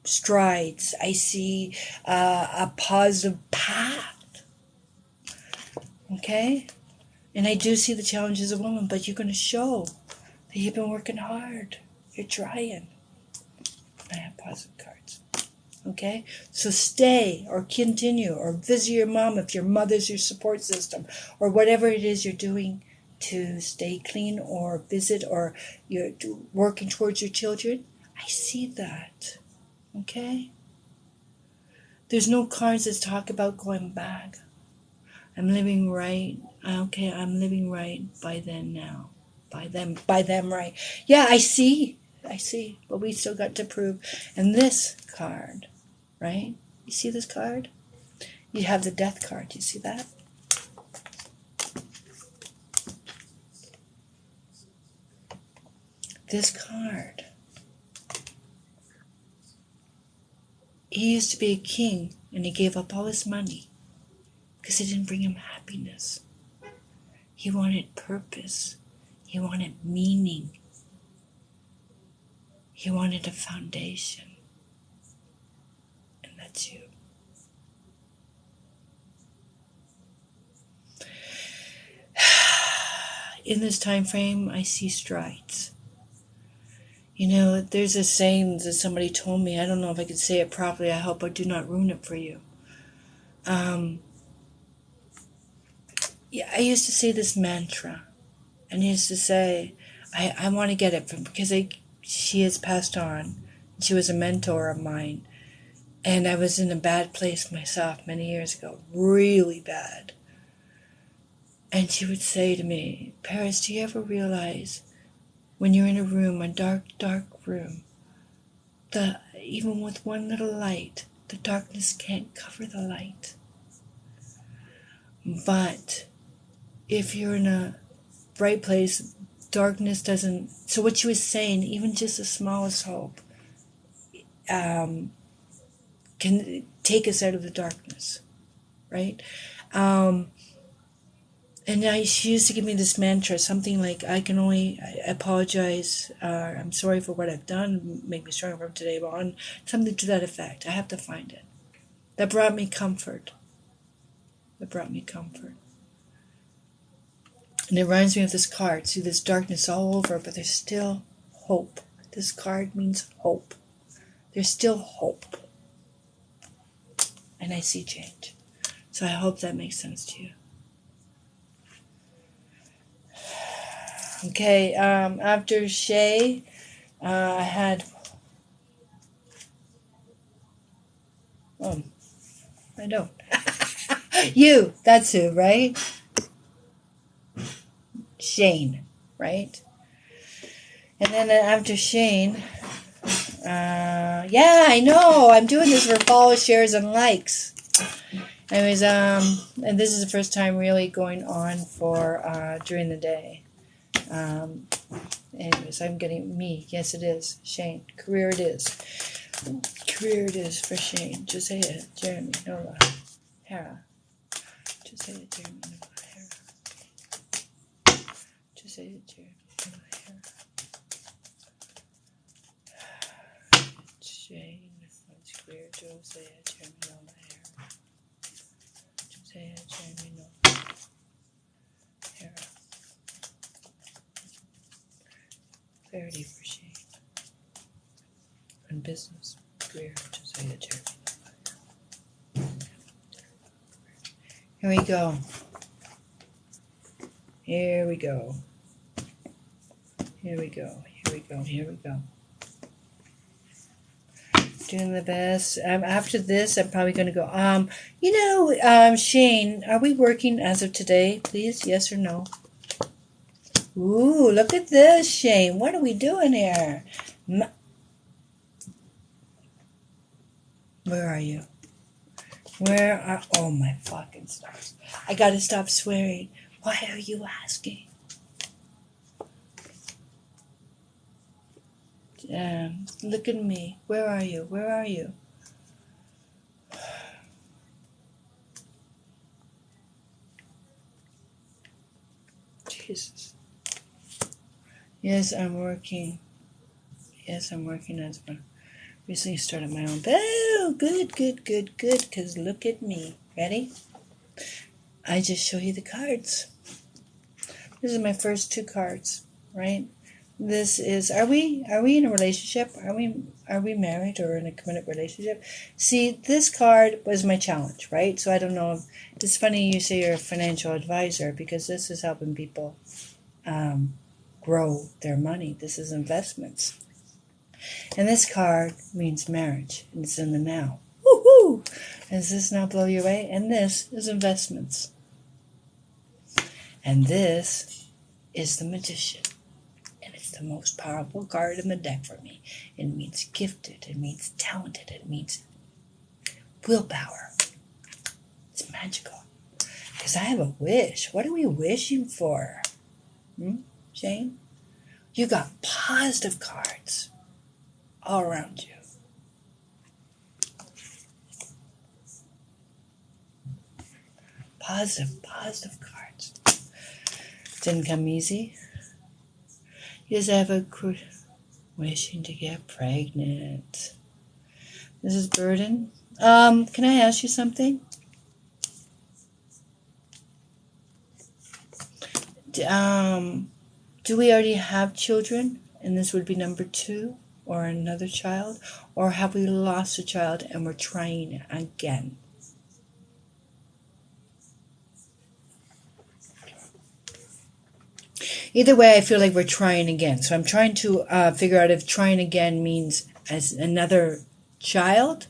strides. I see a positive path. Okay? And I do see the challenges of women, but you're going to show that you've been working hard. You're trying. I have positive cards. Okay? So stay or continue or visit your mom if your mother's your support system or whatever it is you're doing to stay clean or visit or you're working towards your children. I see that. Okay? There's no cards that talk about going back. I'm living right. Okay, I'm living right by then now. By them right. Yeah, I see. But we still got to prove. And this card, right? You see this card? You have the death card. You see that? This card. He used to be a king, and he gave up all his money because it didn't bring him happiness. He wanted purpose. He wanted meaning. He wanted a foundation. And that's you. In this time frame, I see strides. You know, there's a saying that somebody told me. I don't know if I could say it properly. I hope I do not ruin it for you. Yeah, I used to say this mantra. And he used to say, I want to get it from, because she has passed on. She was a mentor of mine. And I was in a bad place myself many years ago. Really bad. And she would say to me, Paris, do you ever realize when you're in a room, a dark, dark room, even with one little light, the darkness can't cover the light. But if you're in a bright place, darkness doesn't. So what she was saying, even just the smallest hope, can take us out of the darkness, right? And she used to give me this mantra, something like, I apologize, I'm sorry for what I've done, make me stronger from today on, something to that effect. I have to find it. That brought me comfort. And it reminds me of this card. See, this darkness all over, but there's still hope. This card means hope. There's still hope. And I see change. So I hope that makes sense to you. Okay, after Shay, I had... Oh, I don't. You, that's who, right? Shane, right? And then after Shane, yeah, I know, I'm doing this for follow, shares, and likes. Anyways, and this is the first time really going on for during the day. Anyways, I'm getting me. Yes, it is. Shane. Career it is. Career it is for Shane. Josiah, Jeremy, Noah, Hera. Josiah, Jeremy, Noah, Hera. Josiah, Jeremy, Noah, Hera. Shane, that's career. Josiah, Jeremy, Noah, Hera. Josiah, Jeremy, Noah, Hera. Clarity for Shane. On business, career, Josiah, Jeremy. Here we go. Here we go. Here we go. Here we go. Here we go. Doing the best. After this, I'm probably going to go. Shane, are we working as of today, please? Yes or no? Ooh, look at this, Shane. What are we doing here? Where are you? Oh my fucking stars. I gotta stop swearing. Why are you asking? Look at me. Where are you? Where are you? Jesus. Yes, I'm working. Yes, I'm working as one. Recently started my own. Oh, good. Because look at me. Ready? I just show you the cards. This is my first 2 cards, right? This is. Are we in a relationship? Are we married or in a committed relationship? See, this card was my challenge, right? So I don't know. It's funny you say you're a financial advisor because this is helping people grow their money. This is investments. And this card means marriage, and it's in the now. Woohoo! Does this now blow you away? And this is investments. And this is the Magician. And it's the most powerful card in the deck for me. It means gifted. It means talented. It means willpower. It's magical. Because I have a wish. What are we wishing for? Shane? You got positive cards all around you. Positive cards. Didn't come easy. You just have a wishing to get pregnant. This is burden. Can I ask you something? Do we already have children? And this would be number 2 or another child? Or have we lost a child and we're trying again? Either way, I feel like we're trying again. So I'm trying to figure out if trying again means as another child.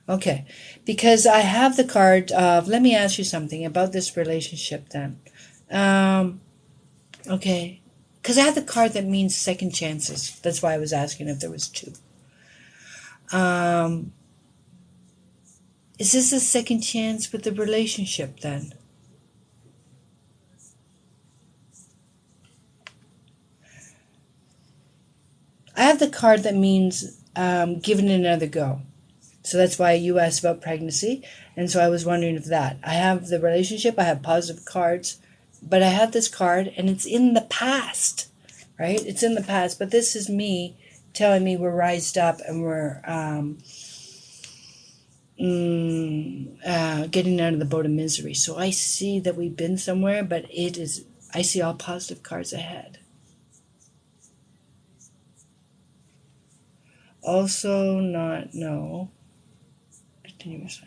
Okay, because I have the card of, let me ask you something about this relationship then. Okay, because I have the card that means second chances. That's why I was asking if there was 2. Is this a second chance with the relationship then? I have the card that means giving it another go. So that's why you asked about pregnancy. And so I was wondering if that. I have the relationship, I have positive cards, but I have this card and it's in the past, right? It's in the past, but this is me telling me we're rised up and we're getting out of the boat of misery. So I see that we've been somewhere, but I see all positive cards ahead. Also no. Continuous.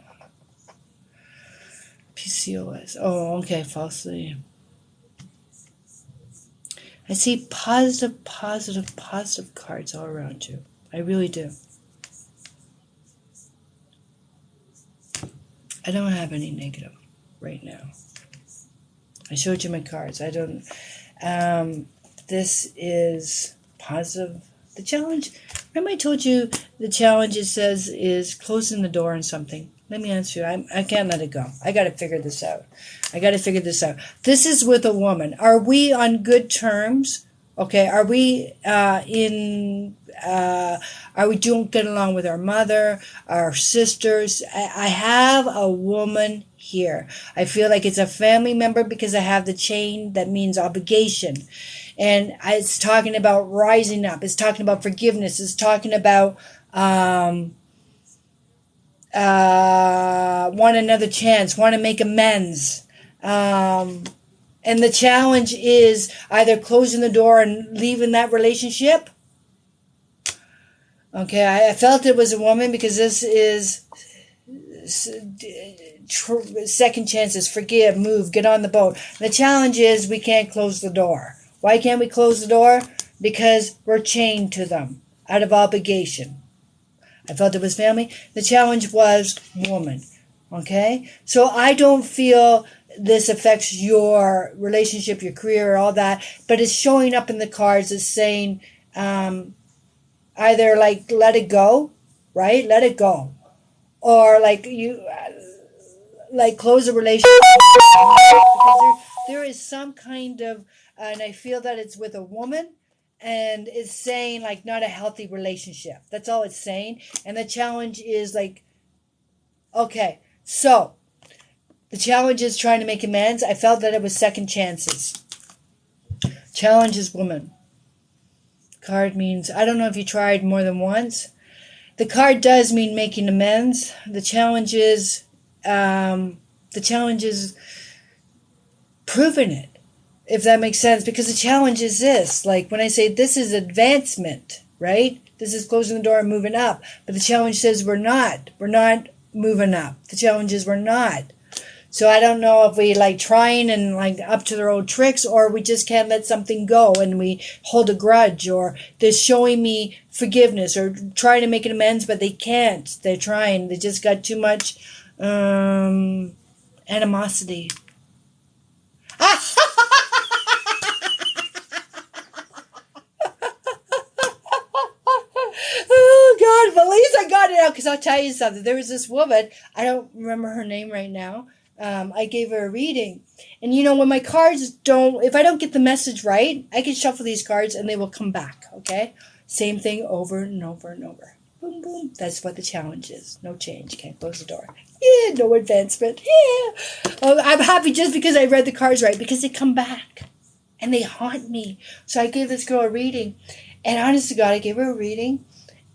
PCOS. Oh, okay, falsely. I see positive cards all around you. I really do. I don't have any negative right now. I showed you my cards. I don't. This is positive. The challenge. Remember I told you the challenge, it says, is closing the door on something. Let me answer you. I can't let it go. I got to figure this out. This is with a woman. Are we on good terms? Okay. Are we are we doing get along with our mother, our sisters? I have a woman here. I feel like it's a family member because I have the chain that means obligation. And it's talking about rising up. It's talking about forgiveness. It's talking about want another chance, want to make amends. And the challenge is either closing the door and leaving that relationship. Okay, I felt it was a woman because this is second chances, forgive, move, get on the boat. The challenge is we can't close the door. Why can't we close the door? Because we're chained to them out of obligation. I felt it was family. The challenge was woman. Okay? So I don't feel this affects your relationship, your career, all that, but it's showing up in the cards as saying either like let it go, right? Let it go. Or like you like close a relationship because there is some kind of and I feel that it's with a woman and it's saying like not a healthy relationship. That's all it's saying. And the challenge is like okay, so the challenge is trying to make amends. I felt that it was second chances. Challenge is woman. Card means I don't know if you tried more than once. The card does mean making amends. The challenge is proving it, if that makes sense. Because the challenge is this, like when I say this is advancement, right? This is closing the door and moving up. But the challenge says we're not moving up. The challenge is we're not. So I don't know if we like trying and like up to their old tricks or we just can't let something go and we hold a grudge or they're showing me forgiveness or trying to make an amends but they can't. They're trying. They just got too much animosity. Oh God, but at least I got it out because I'll tell you something. There was this woman, I don't remember her name right now. I gave her a reading. And you know, when my cards if I don't get the message right, I can shuffle these cards and they will come back, okay? Same thing over and over and over. Boom, boom. That's what the challenge is. No change. Can't close the door. Yeah, no advancement. Yeah. Oh, I'm happy just because I read the cards right because they come back and they haunt me. So I gave this girl a reading. And honest to God, I gave her a reading.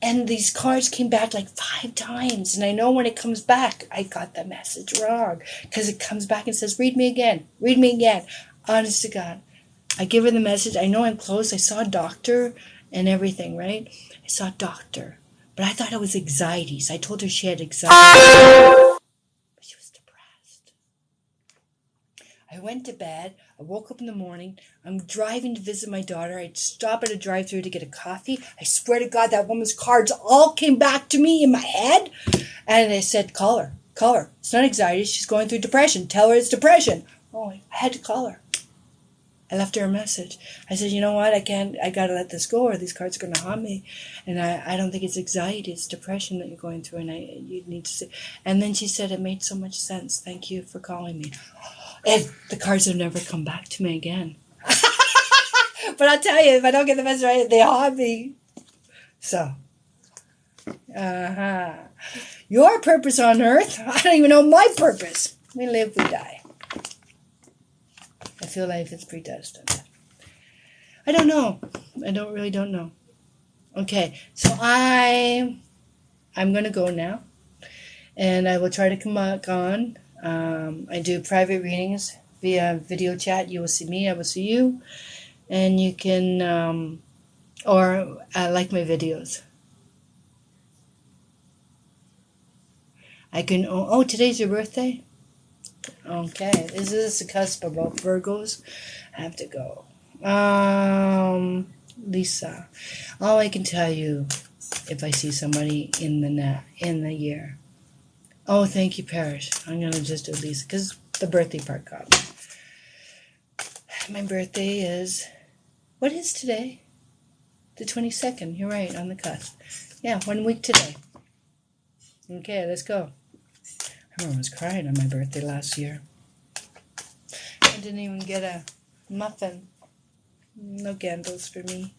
And these cards came back like 5 times. And I know when it comes back, I got the message wrong. Because it comes back and says, read me again. Read me again. Honest to God. I give her the message. I know I'm close. I saw a doctor and everything, right? I saw a doctor. But I thought it was anxiety. So I told her she had anxiety. But she was depressed. I went to bed. I woke up in the morning. I'm driving to visit my daughter. I'd stop at a drive-thru to get a coffee. I swear to God, that woman's cards all came back to me in my head. And I said, call her. Call her. It's not anxiety. She's going through depression. Tell her it's depression. Oh, I had to call her. I left her a message. I said, you know what? I got to let this go or these cards are going to haunt me. And I don't think it's anxiety. It's depression that you're going through. And you need to see. And then she said, it made so much sense. Thank you for calling me. And the cards have never come back to me again. But I'll tell you, if I don't get the message right, they haunt me. So, your purpose on earth? I don't even know my purpose. We live, we die. I feel life is predestined. I don't know. I really don't know. Okay, so I'm going to go now. And I will try to come back on. I do private readings via video chat. You will see me, I will see you. And you can, like my videos. I can, today's your birthday? Okay, this is the cusp about Virgos. I have to go. Lisa, all I can tell you, if I see somebody in the year. Oh, thank you, Parrish. I'm going to just do Lisa, because the birthday part got me. My birthday is, what is today? The 22nd. You're right, on the cusp. Yeah, 1 week today. Okay, let's go. Everyone was crying on my birthday last year. I didn't even get a muffin. No candles for me.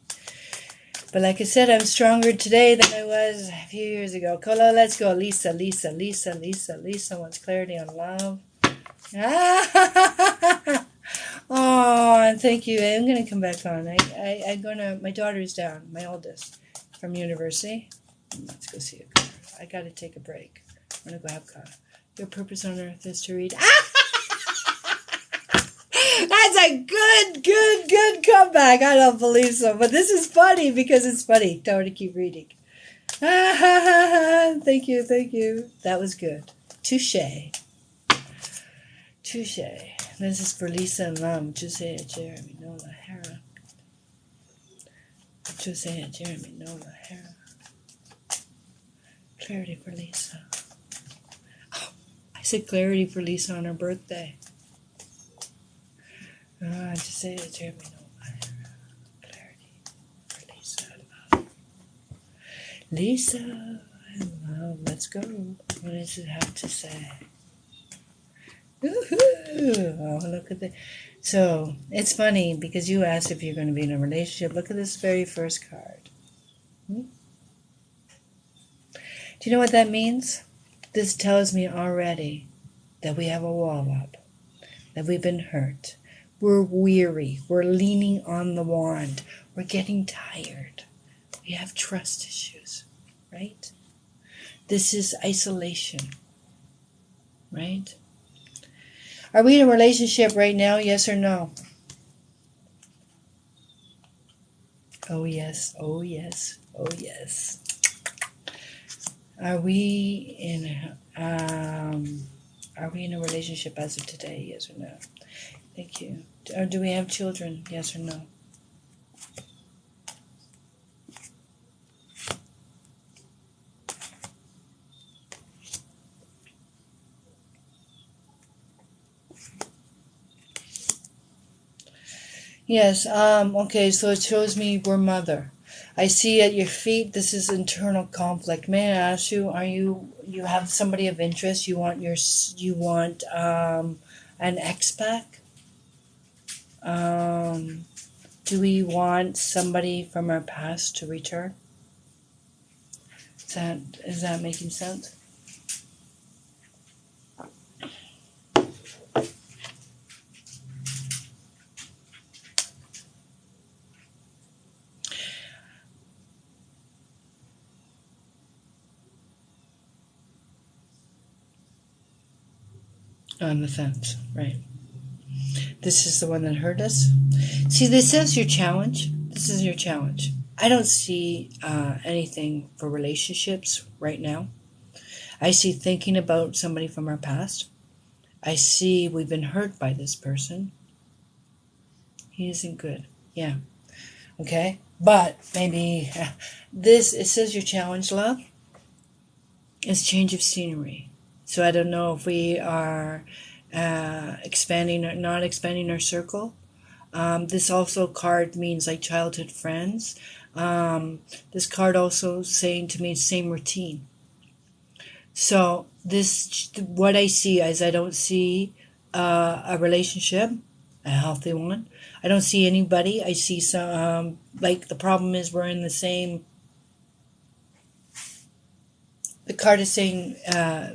But like I said, I'm stronger today than I was a few years ago. Kola, let's go. Lisa, Lisa, Lisa, Lisa, Lisa wants clarity on love. Oh, and thank you. I'm going to come back on. I'm going to, my daughter's down, my oldest, from university. Let's go see a car. I got to take a break. I'm going to go have coffee. Your purpose on earth is to read. That's a good comeback. I don't believe so. But this is funny because it's funny. Tell her to keep reading. Thank you, thank you. That was good. Touche. Touche. This is for Lisa and Mom. Jose, Jeremy, Nola, Hera. Jose, Jeremy, Nola, Hera. Clarity for Lisa. Oh, I said clarity for Lisa on her birthday. Jose, Jeremy, Nola, Hera. Clarity for Lisa and Mom. Lisa and Mom, let's go. What does it have to say? Woohoo! Oh, look at that. So, it's funny because you asked if you're going to be in a relationship. Look at this very first card. Do you know what that means? This tells me already that we have a wall up, that we've been hurt. We're weary. We're leaning on the wand. We're getting tired. We have trust issues, right? This is isolation, right? Are we in a relationship right now, yes or no? Oh, yes, oh, yes, oh, yes. Are we in a relationship as of today, yes or no? Thank you. Or do we have children, yes or no? Yes, okay, so it shows me we're mother. I see at your feet, this is internal conflict. May I ask you, you have somebody of interest? You want an ex back? Do we want somebody from our past to return? Is that making sense? On the fence, right. This is the one that hurt us. See, this is your challenge. This is your challenge. I don't see anything for relationships right now. I see thinking about somebody from our past. I see we've been hurt by this person. He isn't good. Yeah. Okay. But maybe it says your challenge, love, is change of scenery. So I don't know if we are expanding or not expanding our circle. This also card means like childhood friends. This card also saying to me same routine. So what I see is I don't see a relationship, a healthy one. I don't see anybody. I see some like the problem is we're in the same. The card is saying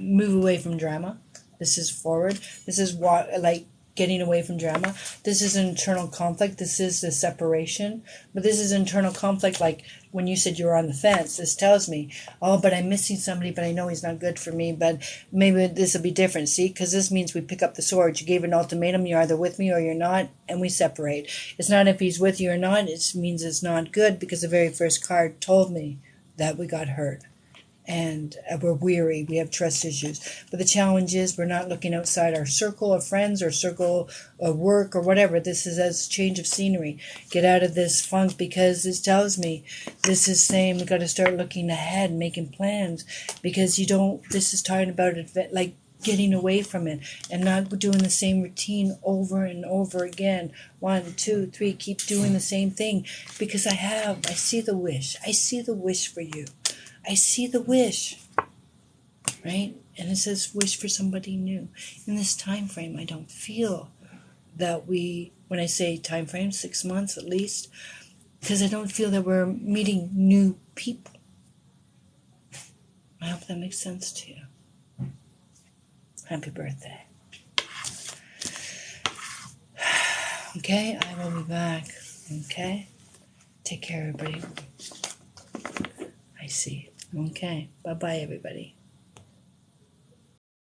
move away from drama. This is forward. This is like getting away from drama. This is internal conflict. This is the separation. But this is internal conflict like when you said you were on the fence. This tells me, oh, but I'm missing somebody, but I know he's not good for me. But maybe this will be different. See, because this means we pick up the sword. You gave an ultimatum. You're either with me or you're not, and we separate. It's not if he's with you or not. It means it's not good because the very first card told me that we got hurt. And we're weary, we have trust issues. But the challenge is we're not looking outside our circle of friends or circle of work or whatever. This is as change of scenery. Get out of this funk because this tells me, this is saying we got to start looking ahead, making plans. Because this is talking about it like getting away from it and not doing the same routine over and over again. 1, 2, 3, keep doing the same thing. Because I see the wish. I see the wish for you. I see the wish, right? And it says wish for somebody new. In this time frame, I don't feel that when I say time frame, 6 months at least, because I don't feel that we're meeting new people. I hope that makes sense to you. Happy birthday. Okay, I will be back. Okay? Take care, everybody. I see. Okay. Bye-bye, everybody.